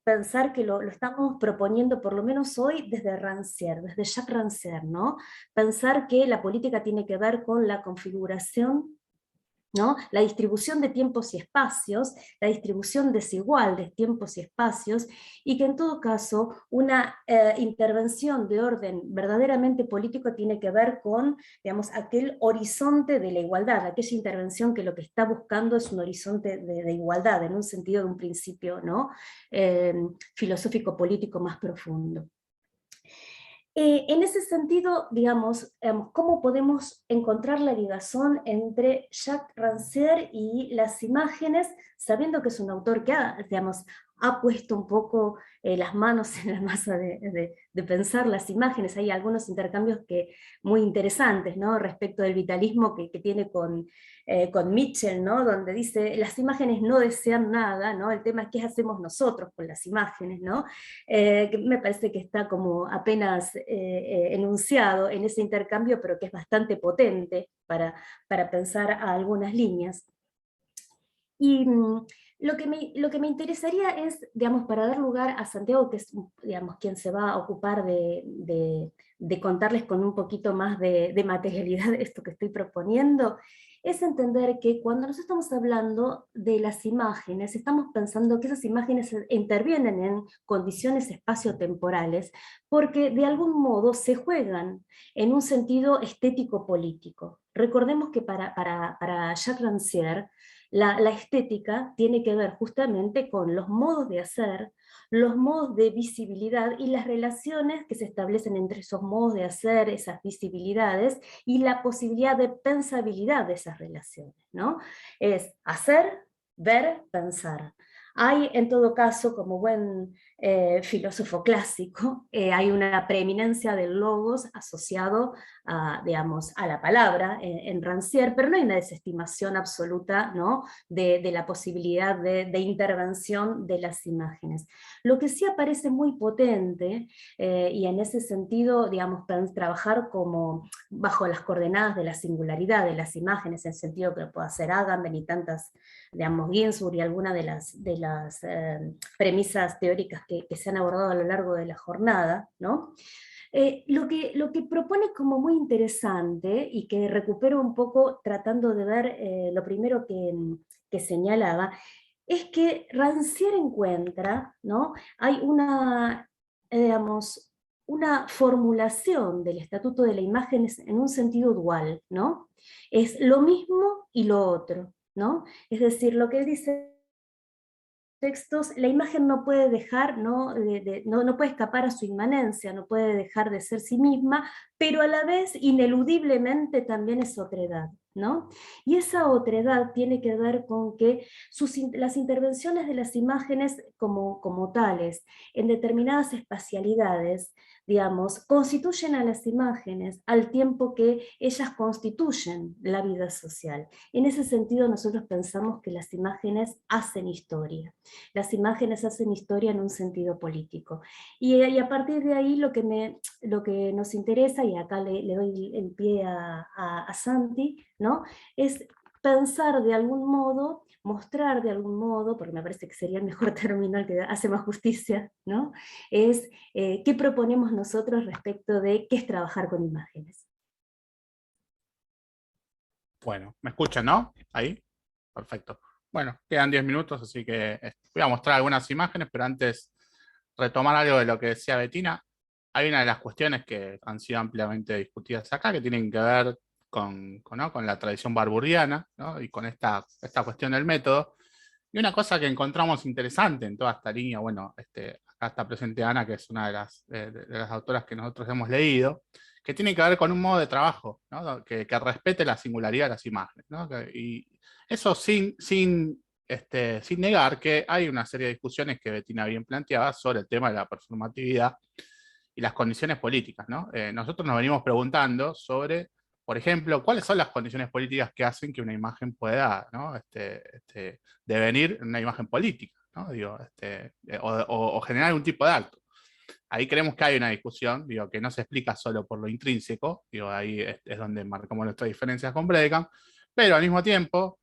pensar que lo estamos proponiendo, por lo menos hoy, desde Rancière, desde Jacques Rancière, ¿no? Pensar que la política tiene que ver con la configuración ¿no? La distribución de tiempos y espacios, la distribución desigual de tiempos y espacios, y que en todo caso una intervención de orden verdaderamente político tiene que ver con, digamos, aquel horizonte de la igualdad, aquella intervención que lo que está buscando es un horizonte de igualdad, en un sentido de un principio, ¿no? Filosófico político más profundo. En ese sentido, digamos, ¿cómo podemos encontrar la ligazón entre Jacques Rancière y las imágenes, sabiendo que es un autor que ha puesto un poco las manos en la masa de pensar las imágenes? Hay algunos intercambios muy interesantes, ¿no? Respecto del vitalismo que tiene con Mitchell, ¿no? Donde dice, las imágenes no desean nada, ¿no? El tema es qué hacemos nosotros con las imágenes, ¿no? Que me parece que está como apenas enunciado en ese intercambio, pero que es bastante potente para pensar a algunas líneas. Y lo que me interesaría es, digamos, para dar lugar a Santiago, que es, digamos, quien se va a ocupar de contarles con un poquito más de materialidad esto que estoy proponiendo, es entender que cuando nosotros estamos hablando de las imágenes, estamos pensando que esas imágenes intervienen en condiciones espaciotemporales, porque de algún modo se juegan en un sentido estético-político. Recordemos que para Jacques Rancière, la estética tiene que ver justamente con los modos de hacer, los modos de visibilidad y las relaciones que se establecen entre esos modos de hacer, esas visibilidades, y la posibilidad de pensabilidad de esas relaciones, ¿no? Es hacer, ver, pensar. Hay, en todo caso, como buen filósofo clásico, hay una preeminencia del logos asociado digamos, a la palabra en Rancière, pero no hay una desestimación absoluta, ¿no? de la posibilidad de intervención de las imágenes. Lo que sí aparece muy potente, y en ese sentido, digamos, trabajar como bajo las coordenadas de la singularidad de las imágenes, en el sentido que lo puede hacer Agamben y tantas, digamos, Ginsburg y algunas de las premisas teóricas que se han abordado a lo largo de la jornada, ¿no? Lo que propone como muy interesante, y que recupero un poco tratando de ver lo primero que señalaba, es que Rancière encuentra, ¿no? Hay digamos, una formulación del estatuto de la imagen en un sentido dual, ¿no? Es lo mismo y lo otro, ¿no? Es decir, lo que él dice textos, la imagen no puede dejar, no puede escapar a su inmanencia, no puede dejar de ser sí misma, pero a la vez ineludiblemente también es otredad, ¿no? Y esa otredad tiene que ver con que las intervenciones de las imágenes como tales, en determinadas espacialidades, digamos, constituyen a las imágenes al tiempo que ellas constituyen la vida social. En ese sentido nosotros pensamos que las imágenes hacen historia. Las imágenes hacen historia en un sentido político. Y a partir de ahí lo que nos interesa, y acá le doy el pie a Santi, ¿no? Es pensar de algún modo, mostrar de algún modo, porque me parece que sería el mejor término, el que hace más justicia, ¿no? Es qué proponemos nosotros respecto de qué es trabajar con imágenes. Bueno, ¿me escuchan, no? Ahí, perfecto. Bueno, quedan 10 minutos, así que voy a mostrar algunas imágenes, pero antes retomar algo de lo que decía Bettina. Hay una de las cuestiones que han sido ampliamente discutidas acá, que tienen que ver con la tradición barburiana, ¿no? Y con esta cuestión del método. Y una cosa que encontramos interesante en toda esta línea, bueno, acá está presente Ana, que es una de las autoras que nosotros hemos leído, que tiene que ver con un modo de trabajo, ¿no? que respete la singularidad de las imágenes, ¿no? Y eso sin negar que hay una serie de discusiones que Bettina bien planteaba sobre el tema de la performatividad y las condiciones políticas, ¿no? Nosotros nos venimos preguntando sobre, por ejemplo, cuáles son las condiciones políticas que hacen que una imagen pueda, ¿no? devenir una imagen política, ¿no? Digo, o generar algún tipo de acto. Ahí creemos que hay una discusión, digo, que no se explica solo por lo intrínseco, digo, ahí es donde marcamos nuestras diferencias con Bredecamp, pero al mismo tiempo,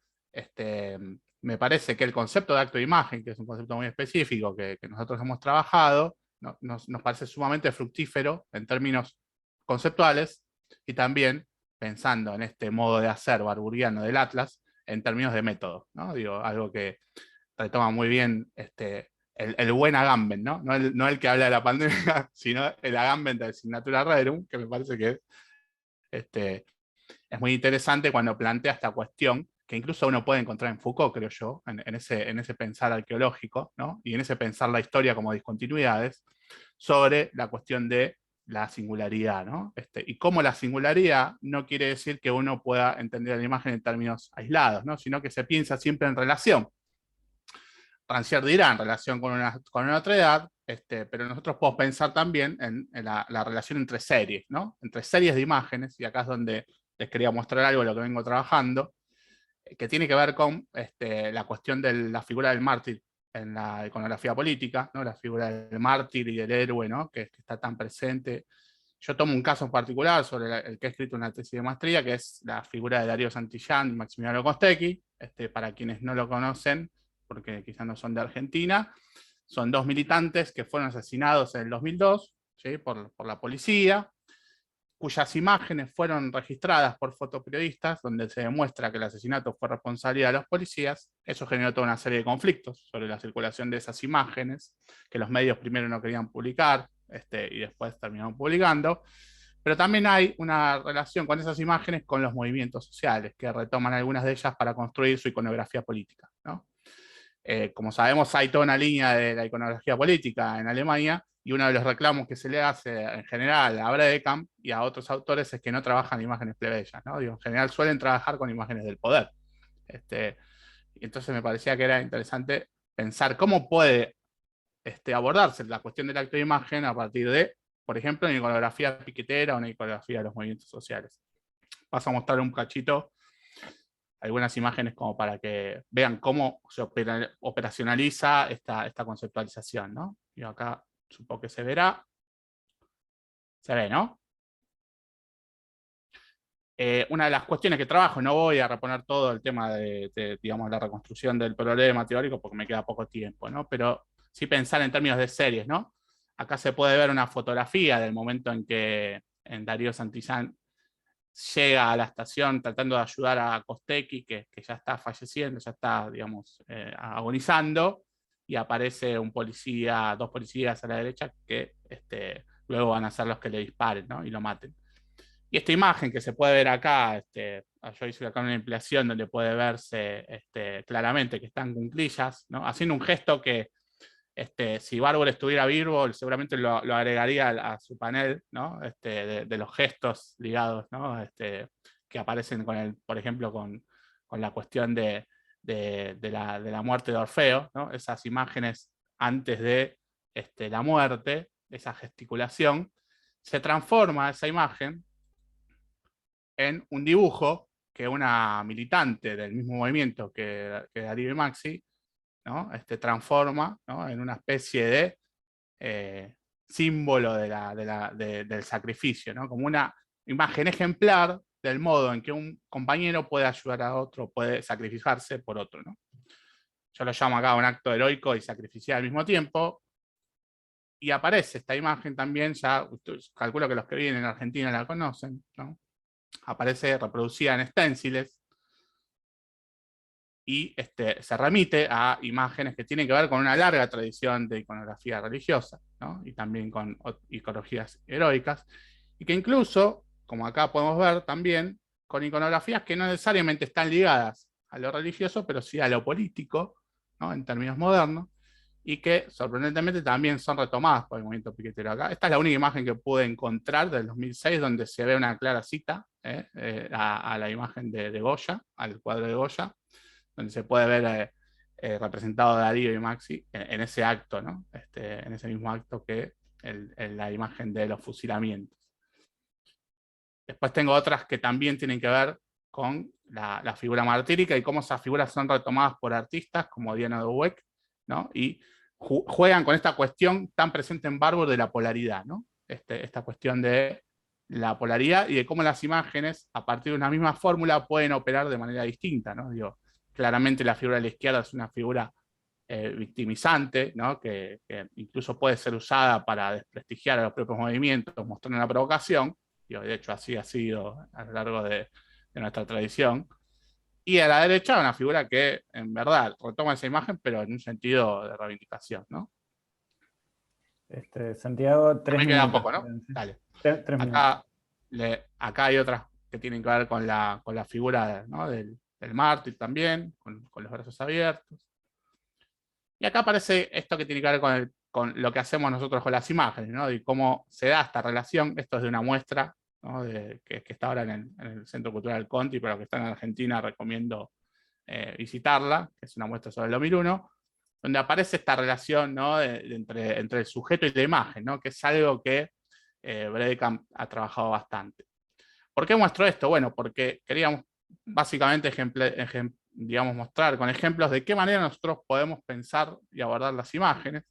me parece que el concepto de acto de imagen, que es un concepto muy específico que nosotros hemos trabajado, nos parece sumamente fructífero en términos conceptuales, y también pensando en este modo de hacer barburiano del Atlas, en términos de método, ¿no? Digo, algo que retoma muy bien el buen Agamben, ¿no? No el que habla de la pandemia, sino el Agamben de Signatura Rerum, que me parece que es muy interesante cuando plantea esta cuestión, que incluso uno puede encontrar en Foucault, creo yo, en ese pensar arqueológico, ¿no? Y en ese pensar la historia como discontinuidades, sobre la cuestión de la singularidad, ¿no? Y cómo la singularidad no quiere decir que uno pueda entender la imagen en términos aislados, ¿no? Sino que se piensa siempre en relación. Rancière dirá en relación con una otra edad, pero nosotros podemos pensar también en la relación entre series, ¿no? Entre series de imágenes, y acá es donde les quería mostrar algo de lo que vengo trabajando, que tiene que ver con la cuestión de la figura del mártir en la iconografía política, ¿no? La figura del mártir y del héroe, ¿no? que está tan presente. Yo tomo un caso en particular sobre el que he escrito una tesis de maestría, que es la figura de Darío Santillán y Maximiliano Costecchi. Para quienes no lo conocen, porque quizás no son de Argentina, son dos militantes que fueron asesinados en el 2002, ¿sí? por la policía, cuyas imágenes fueron registradas por fotoperiodistas, donde se demuestra que el asesinato fue responsabilidad de los policías. Eso generó toda una serie de conflictos sobre la circulación de esas imágenes, que los medios primero no querían publicar, y después terminaron publicando. Pero también hay una relación con esas imágenes con los movimientos sociales, que retoman algunas de ellas para construir su iconografía política, ¿no? Como sabemos, hay toda una línea de la iconografía política en Alemania, y uno de los reclamos que se le hace en general a Bredekamp y a otros autores es que no trabajan imágenes plebeyas, ¿no? Digo, en general suelen trabajar con imágenes del poder. Y entonces me parecía que era interesante pensar cómo puede abordarse la cuestión del acto de imagen a partir de, por ejemplo, una iconografía piquetera o una iconografía de los movimientos sociales. Paso a mostrar un cachito, algunas imágenes como para que vean cómo se operacionaliza esta conceptualización, ¿no? Y acá supongo que se verá. Se ve, ¿no? Una de las cuestiones que trabajo, no voy a reponer todo el tema de digamos, la reconstrucción del problema teórico porque me queda poco tiempo, ¿no? Pero sí pensar en términos de series, ¿no? Acá se puede ver una fotografía del momento en que Darío Santillán llega a la estación tratando de ayudar a Costecchi, que ya está falleciendo, ya está, digamos, agonizando, y aparece un policía, dos policías a la derecha que luego van a ser los que le disparen, ¿no? Y lo maten. Y esta imagen que se puede ver acá, yo hice acá una ampliación donde puede verse claramente que están cuclillas, ¿no? Haciendo un gesto que si Barbour estuviera vivo, seguramente lo agregaría a su panel, ¿no? De los gestos ligados, ¿no? Que aparecen con por ejemplo, con la cuestión de la muerte de Orfeo, ¿no? Esas imágenes antes de la muerte, esa gesticulación, se transforma esa imagen en un dibujo que una militante del mismo movimiento que Darío y Maxi, ¿no? Transforma, ¿no? En una especie de símbolo del sacrificio, ¿no? Como una imagen ejemplar del modo en que un compañero puede ayudar a otro, puede sacrificarse por otro, ¿no? Yo lo llamo acá un acto heroico y sacrificial al mismo tiempo, y aparece esta imagen también, ya calculo que los que viven en Argentina la conocen, ¿no? Aparece reproducida en stenciles, y se remite a imágenes que tienen que ver con una larga tradición de iconografía religiosa, ¿no? Y también con iconografías heroicas, y que incluso, como acá podemos ver también, con iconografías que no necesariamente están ligadas a lo religioso, pero sí a lo político, ¿no? En términos modernos, y que sorprendentemente también son retomadas por el movimiento piquetero acá. Esta es la única imagen que pude encontrar del 2006 donde se ve una clara cita a la imagen de Goya, al cuadro de Goya, donde se puede ver representado Darío y Maxi en ese acto, ¿no? En ese mismo acto que la imagen de los fusilamientos. Después tengo otras que también tienen que ver con la figura martírica y cómo esas figuras son retomadas por artistas como Diana de Weck, ¿no? Y juegan con esta cuestión tan presente en Barbour de la polaridad, ¿no? Esta cuestión de la polaridad y de cómo las imágenes, a partir de una misma fórmula, pueden operar de manera distinta, ¿no? Digo, claramente la figura de la izquierda es una figura victimizante, ¿no? que incluso puede ser usada para desprestigiar a los propios movimientos, mostrando una provocación. De hecho, así ha sido a lo largo de nuestra tradición. Y a la derecha una figura que en verdad retoma esa imagen, pero en un sentido de reivindicación, ¿no? Santiago, 3 Me minutos. queda poco, ¿no? Dale. 3 minutos. Acá hay otras que tienen que ver con la figura, ¿no? del mártir también, con los brazos abiertos. Y acá aparece esto que tiene que ver con lo que hacemos nosotros con las imágenes, ¿no? Y cómo se da esta relación. Esto es de una muestra, ¿no? que está ahora en el Centro Cultural Conti, pero que está en Argentina, recomiendo visitarla, que es una muestra sobre el 2001, donde aparece esta relación, ¿no? entre el sujeto y la imagen, ¿no? Que es algo que Bredekamp ha trabajado bastante. ¿Por qué muestro esto? Bueno, porque queríamos básicamente digamos, mostrar con ejemplos de qué manera nosotros podemos pensar y abordar las imágenes,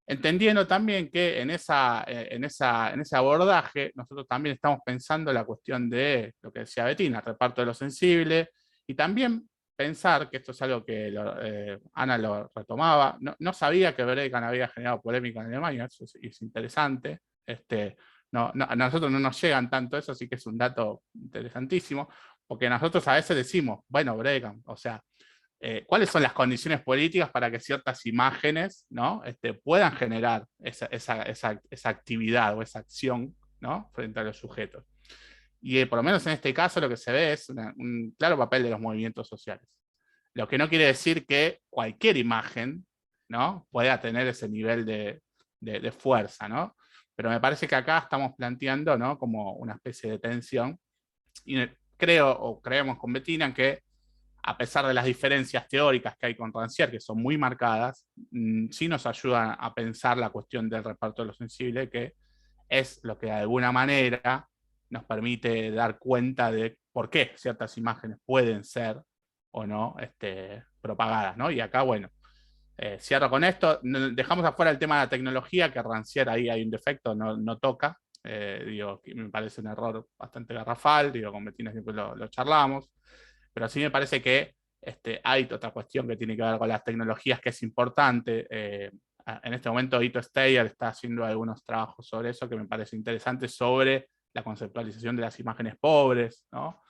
entendiendo también que en ese abordaje nosotros también estamos pensando la cuestión de lo que decía Bettina, el reparto de lo sensible, y también pensar, que esto es algo que Ana lo retomaba, no sabía que Bredekamp había generado polémica en Alemania, eso es interesante, a nosotros no nos llegan tanto eso, así que es un dato interesantísimo, porque nosotros a veces decimos, bueno, Bredekamp, o sea, ¿cuáles son las condiciones políticas para que ciertas imágenes, ¿no? Puedan generar esa actividad o esa acción, ¿no? Frente a los sujetos? Y por lo menos en este caso lo que se ve es un claro papel de los movimientos sociales. Lo que no quiere decir que cualquier imagen, ¿no? Pueda tener ese nivel de fuerza, ¿no? Pero me parece que acá estamos planteando, ¿no? Como una especie de tensión. Y creemos con Bettina que a pesar de las diferencias teóricas que hay con Rancière, que son muy marcadas, sí nos ayudan a pensar la cuestión del reparto de lo sensible, que es lo que de alguna manera nos permite dar cuenta de por qué ciertas imágenes pueden ser o no propagadas, ¿no? Y acá, bueno, cierro con esto. Dejamos afuera el tema de la tecnología, que Rancière ahí hay un defecto, no toca. Me parece un error bastante garrafal, con Bettina siempre lo charlamos. Pero sí me parece que hay otra cuestión que tiene que ver con las tecnologías que es importante. En este momento Ito Steyer está haciendo algunos trabajos sobre eso que me parece interesante, sobre la conceptualización de las imágenes pobres, ¿no?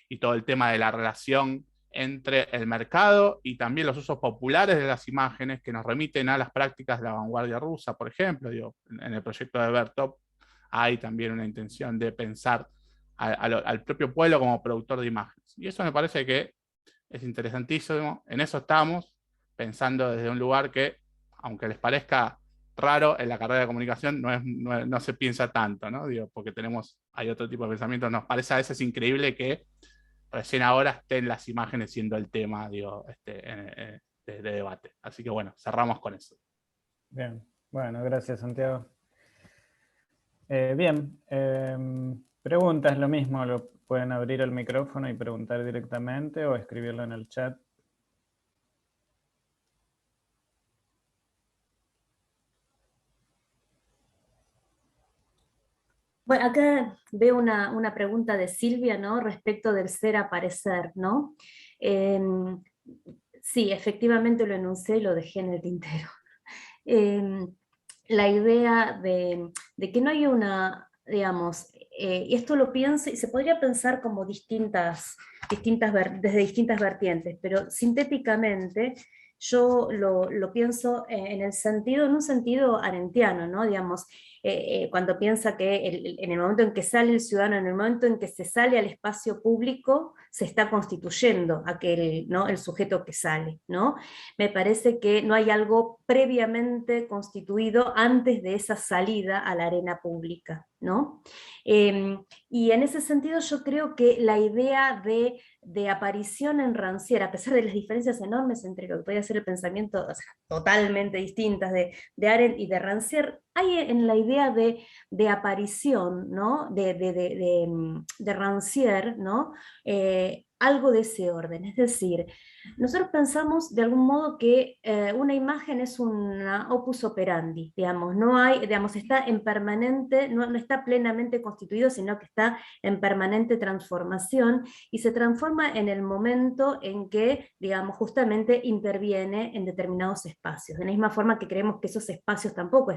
Y todo el tema de la relación entre el mercado y también los usos populares de las imágenes que nos remiten a las prácticas de la vanguardia rusa, por ejemplo. En el proyecto de Vertov hay también una intención de pensar al propio pueblo como productor de imágenes. Y eso me parece que es interesantísimo. En eso estamos, pensando desde un lugar que, aunque les parezca raro, en la carrera de comunicación no se piensa tanto, ¿no? Porque hay otro tipo de pensamiento. Nos parece a veces increíble que recién ahora estén las imágenes siendo el tema, de debate. Así que bueno, cerramos con eso. Bien, bueno, gracias Santiago. Bien, preguntas, lo mismo, lo pueden abrir el micrófono y preguntar directamente o escribirlo en el chat. Bueno, acá veo una pregunta de Silvia, ¿no? Respecto del ser aparecer, ¿no? Sí, efectivamente lo enuncié y lo dejé en el tintero. La idea de que no hay una, digamos, y esto lo pienso, y se podría pensar como desde distintas vertientes, pero sintéticamente yo lo pienso en un sentido arendtiano, ¿no? Digamos, cuando piensa que en el momento en que sale el ciudadano, en el momento en que se sale al espacio público, se está constituyendo ¿no? El sujeto que sale, ¿no? Me parece que no hay algo previamente constituido antes de esa salida a la arena pública, ¿no? Y en ese sentido yo creo que la idea de aparición en Rancière, a pesar de las diferencias enormes entre lo que podría ser el pensamiento, o sea, totalmente distintas de Arendt y de Rancière, hay en la idea de aparición, ¿no? de Rancière, ¿no? Algo de ese orden, es decir, nosotros pensamos de algún modo que una imagen es una opus operandi, digamos, está en permanente, no está plenamente constituido, sino que está en permanente transformación y se transforma en el momento en que, digamos, justamente interviene en determinados espacios. De la misma forma que creemos que esos espacios tampoco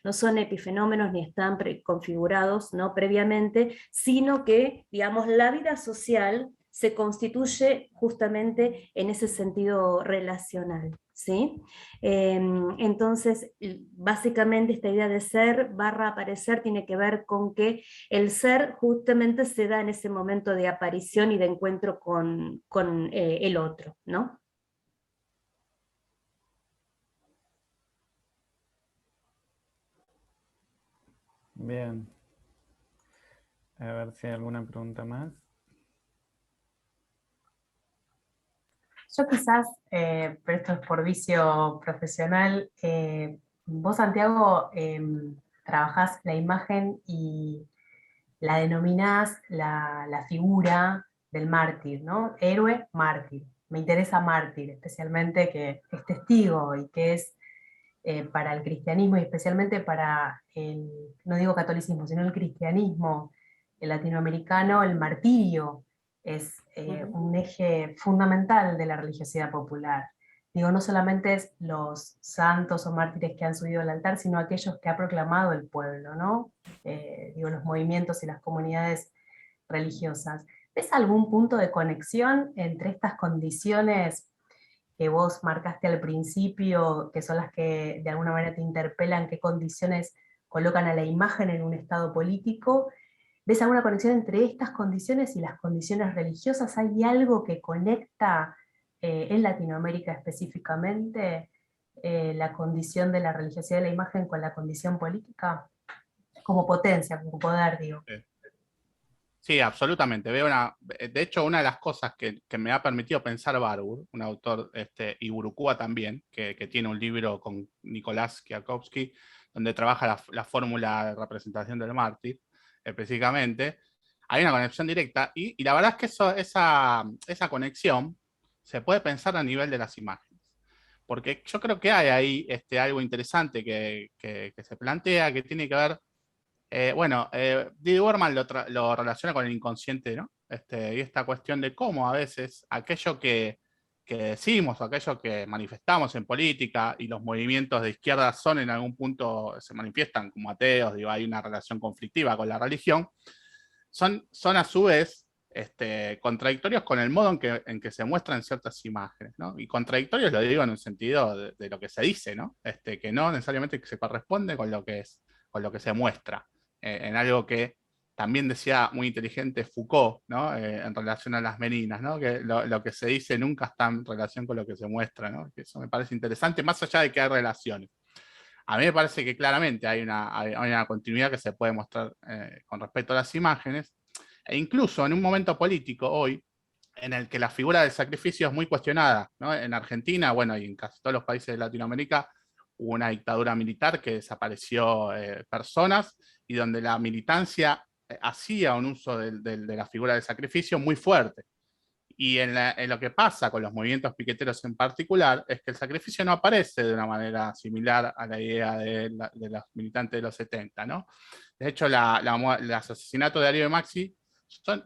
no son epifenómenos ni están configurados, ¿no? Previamente, sino que, digamos, la vida social se constituye justamente en ese sentido relacional, ¿sí? Entonces, básicamente esta idea de ser barra aparecer tiene que ver con que el ser justamente se da en ese momento de aparición y de encuentro con el otro, ¿no? Bien. A ver si hay alguna pregunta más. Yo quizás, pero esto es por vicio profesional, vos, Santiago, trabajás la imagen y la denominás la figura del mártir, ¿no? Héroe, mártir. Me interesa mártir, especialmente que es testigo y que es para el cristianismo y especialmente para el, no digo catolicismo, sino el cristianismo el latinoamericano, el martirio es un eje fundamental de la religiosidad popular. Digo, no solamente es los santos o mártires que han subido al altar, sino aquellos que ha proclamado el pueblo, ¿no? Digo, los movimientos y las comunidades religiosas. ¿Ves algún punto de conexión entre estas condiciones que vos marcaste al principio, que son las que de alguna manera te interpelan, qué condiciones colocan a la imagen en un estado político? ¿Ves alguna conexión entre estas condiciones y las condiciones religiosas? ¿Hay algo que conecta en Latinoamérica específicamente la condición de la religiosidad de la imagen con la condición política? Como potencia, como poder, digo. Sí, absolutamente. De hecho, una de las cosas que me ha permitido pensar Barbour, un autor, Iburukua también, que tiene un libro con Nicolás Kwiatkowski, donde trabaja la fórmula de representación del mártir, específicamente, hay una conexión directa, y la verdad es que esa conexión se puede pensar a nivel de las imágenes. Porque yo creo que hay ahí algo interesante que se plantea, que tiene que ver. Didi Bormann lo relaciona con el inconsciente, ¿no? Y esta cuestión de cómo a veces aquello que decimos, o aquello que manifestamos en política y los movimientos de izquierda son en algún punto, se manifiestan como ateos, digo, hay una relación conflictiva con la religión, son a su vez contradictorios con el modo en que se muestran ciertas imágenes, ¿no? Y contradictorios lo digo en un sentido de lo que se dice, ¿no? Que no necesariamente se corresponde con lo que se muestra. En algo que también decía muy inteligente Foucault, ¿no? En relación a las meninas, ¿no? Que lo que se dice nunca está en relación con lo que se muestra, ¿no? Que eso me parece interesante, más allá de que hay relaciones. A mí me parece que claramente hay una continuidad que se puede mostrar con respecto a las imágenes, e incluso en un momento político hoy, en el que la figura del sacrificio es muy cuestionada, ¿no? En Argentina, bueno, y en casi todos los países de Latinoamérica, hubo una dictadura militar que desapareció personas, y donde la militancia hacía un uso de la figura del sacrificio muy fuerte. Y en lo que pasa con los movimientos piqueteros en particular, es que el sacrificio no aparece de una manera similar a la idea de los militantes de los 70, ¿no? De hecho, los asesinatos de Darío de Maxi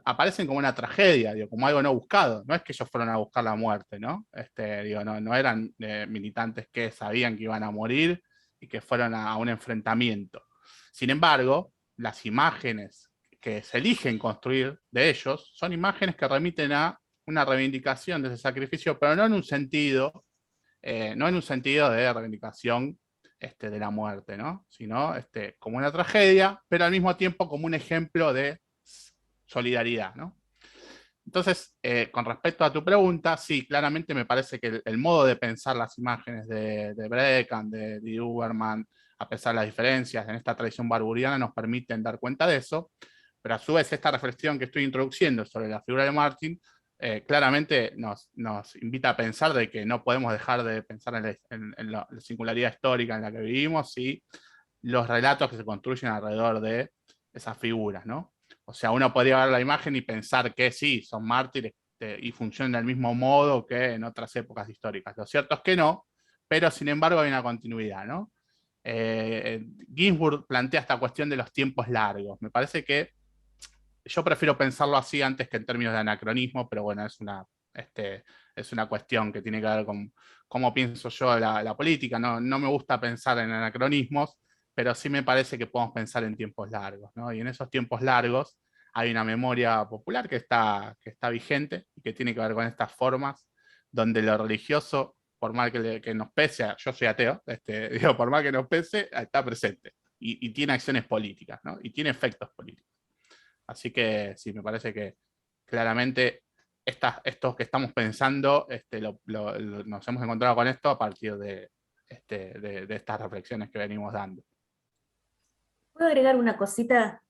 aparecen como una tragedia, digo, como algo no buscado. No es que ellos fueron a buscar la muerte, ¿no? No eran militantes que sabían que iban a morir y que fueron a un enfrentamiento. Sin embargo, las imágenes que se eligen construir de ellos son imágenes que remiten a una reivindicación de ese sacrificio, pero no en un sentido de reivindicación de la muerte, ¿no? Sino como una tragedia, pero al mismo tiempo como un ejemplo de solidaridad, ¿no? Entonces, con respecto a tu pregunta, sí, claramente me parece que el modo de pensar las imágenes de Brecan, de Didi Huberman, a pesar de las diferencias en esta tradición barburiana, nos permiten dar cuenta de eso, pero a su vez esta reflexión que estoy introduciendo sobre la figura de Martin claramente nos invita a pensar de que no podemos dejar de pensar en la singularidad histórica en la que vivimos y los relatos que se construyen alrededor de esas figuras, ¿no? O sea, uno podría ver la imagen y pensar que sí, son mártires y funcionan del mismo modo que en otras épocas históricas. Lo cierto es que no, pero sin embargo hay una continuidad, ¿no? Ginsburg plantea esta cuestión de los tiempos largos. Me parece que yo prefiero pensarlo así antes que en términos de anacronismo, pero bueno, es una cuestión que tiene que ver con cómo pienso yo la política. No me gusta pensar en anacronismos, pero sí me parece que podemos pensar en tiempos largos, ¿no? Y en esos tiempos largos hay una memoria popular que está vigente y que tiene que ver con estas formas donde lo religioso, por mal que nos pese, yo soy ateo, digo, por mal que nos pese, está presente y tiene acciones políticas, ¿no? Y tiene efectos políticos. Así que sí, me parece que claramente esto que estamos pensando, nos hemos encontrado con esto a partir de estas reflexiones que venimos dando. ¿Puedo agregar una cosita?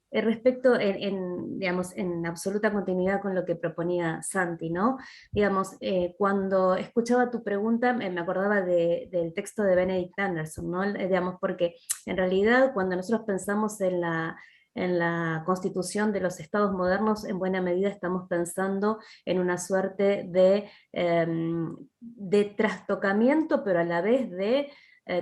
Respecto, digamos, en absoluta continuidad con lo que proponía Santi, ¿no? Digamos, cuando escuchaba tu pregunta, me acordaba del texto de Benedict Anderson, ¿no? Digamos, porque en realidad cuando nosotros pensamos en la constitución de los estados modernos, en buena medida estamos pensando en una suerte de trastocamiento, pero a la vez de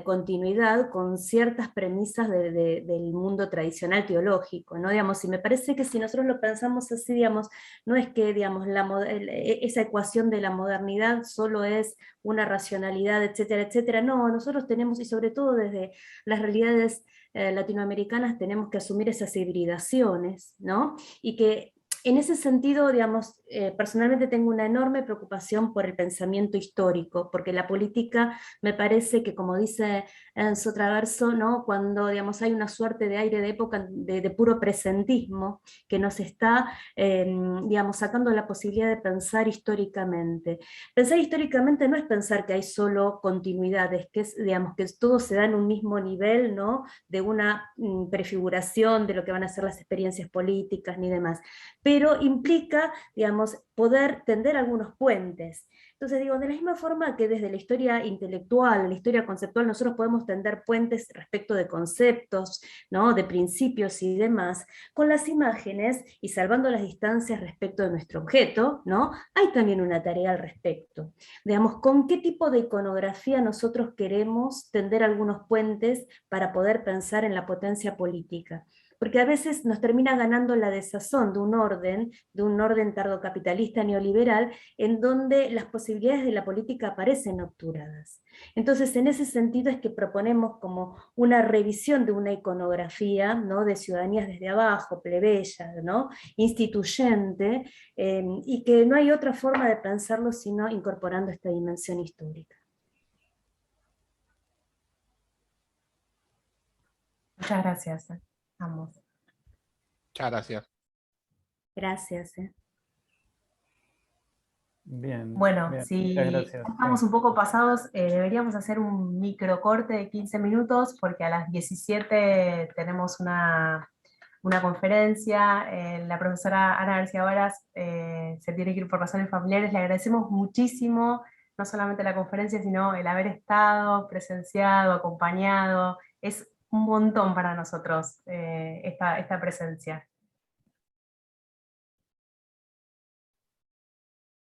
continuidad con ciertas premisas del mundo tradicional teológico, ¿no? Digamos, y me parece que si nosotros lo pensamos así, digamos, no es que, digamos, esa ecuación de la modernidad solo es una racionalidad, etcétera, etcétera. No, nosotros tenemos, y sobre todo desde las realidades latinoamericanas, tenemos que asumir esas hibridaciones, ¿no? Y que en ese sentido, digamos, personalmente tengo una enorme preocupación por el pensamiento histórico, porque la política me parece que, como dice Enzo Traverso, ¿no? Cuando, digamos, hay una suerte de aire de época de puro presentismo que nos está, digamos, sacando la posibilidad de pensar históricamente. Pensar históricamente no es pensar que hay solo continuidades, que es, digamos, que todo se da en un mismo nivel, ¿no? De una prefiguración de lo que van a ser las experiencias políticas ni demás, pero implica, digamos, poder tender algunos puentes. Entonces digo, de la misma forma que desde la historia intelectual, la historia conceptual, nosotros podemos tender puentes respecto de conceptos, ¿no? De principios y demás, con las imágenes y salvando las distancias respecto de nuestro objeto, ¿no? Hay también una tarea al respecto. Digamos, ¿con qué tipo de iconografía nosotros queremos tender algunos puentes para poder pensar en la potencia política? Porque a veces nos termina ganando la desazón de un orden tardocapitalista neoliberal, en donde las posibilidades de la política aparecen obturadas. Entonces, en ese sentido es que proponemos como una revisión de una iconografía, ¿no? De ciudadanías desde abajo, plebeya, ¿no? Instituyente, y que no hay otra forma de pensarlo sino incorporando esta dimensión histórica. Muchas gracias. Ambos. Muchas gracias. Gracias. Bien. Bueno, bien, si gracias. estamos un poco pasados, deberíamos hacer un microcorte de 15 minutos porque a las 17 tenemos una conferencia. La profesora Ana García Varas se tiene que ir por razones familiares. Le agradecemos muchísimo, no solamente la conferencia, sino el haber estado, presenciado, acompañado. Es un montón para nosotros esta presencia.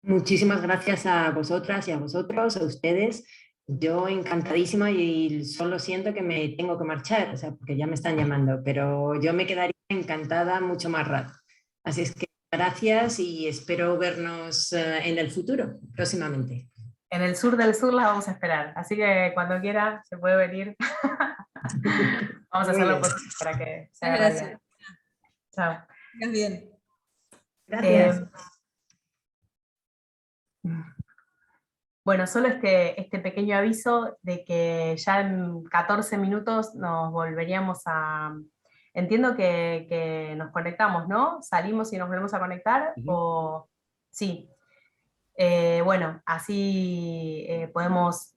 Muchísimas gracias a vosotras y a vosotros, a ustedes. Yo encantadísima y solo siento que me tengo que marchar, o sea, porque ya me están llamando, pero yo me quedaría encantada mucho más rato. Así es que gracias y espero vernos en el futuro, próximamente. En el sur del sur la vamos a esperar, así que cuando quiera se puede venir. Vamos a hacerlo para que se haga realidad. Chao. Bien. Gracias. Bueno, solo este pequeño aviso de que ya en 14 minutos nos volveríamos a... Entiendo que nos conectamos, ¿no? ¿Salimos y nos volvemos a conectar? ¿O sí? Bueno, así podemos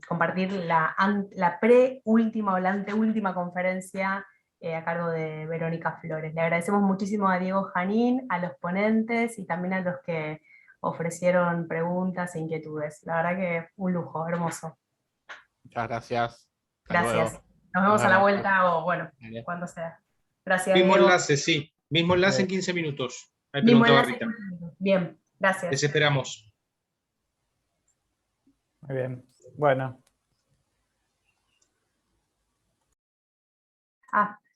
compartir la última o la anteúltima conferencia a cargo de Verónica Flores. Le agradecemos muchísimo a Diego Janín, a los ponentes y también a los que ofrecieron preguntas e inquietudes. La verdad que un lujo, hermoso. Muchas gracias. Gracias. Nos vemos a la vuelta o bueno, cuando sea. Gracias. Mismo Diego. enlace, sí. Mismo enlace en 15 minutos. Ahí Mismo preguntaba enlace. Rita. Bien, gracias. Les esperamos. Muy bien. Bueno.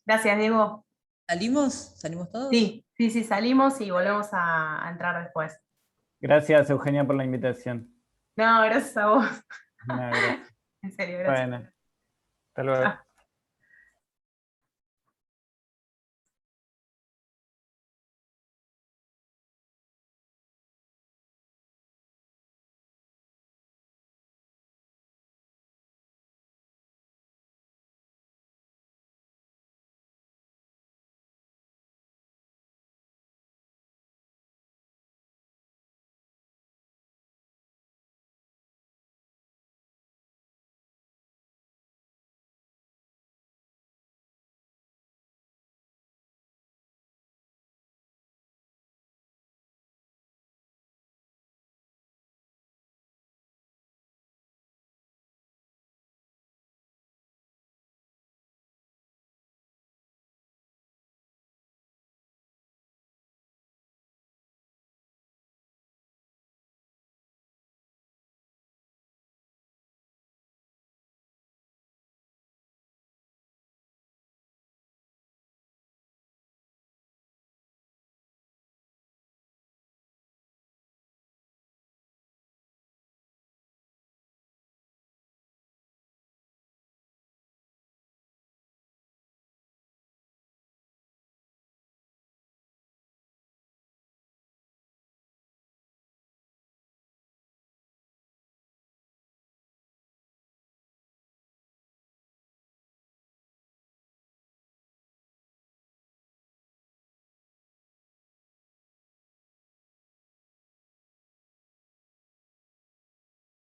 Gracias, Diego. ¿Salimos? ¿Salimos todos? Sí, salimos y volvemos a entrar después. Gracias, Eugenia, por la invitación. No, gracias a vos. No, gracias. En serio, gracias. Bueno, hasta luego.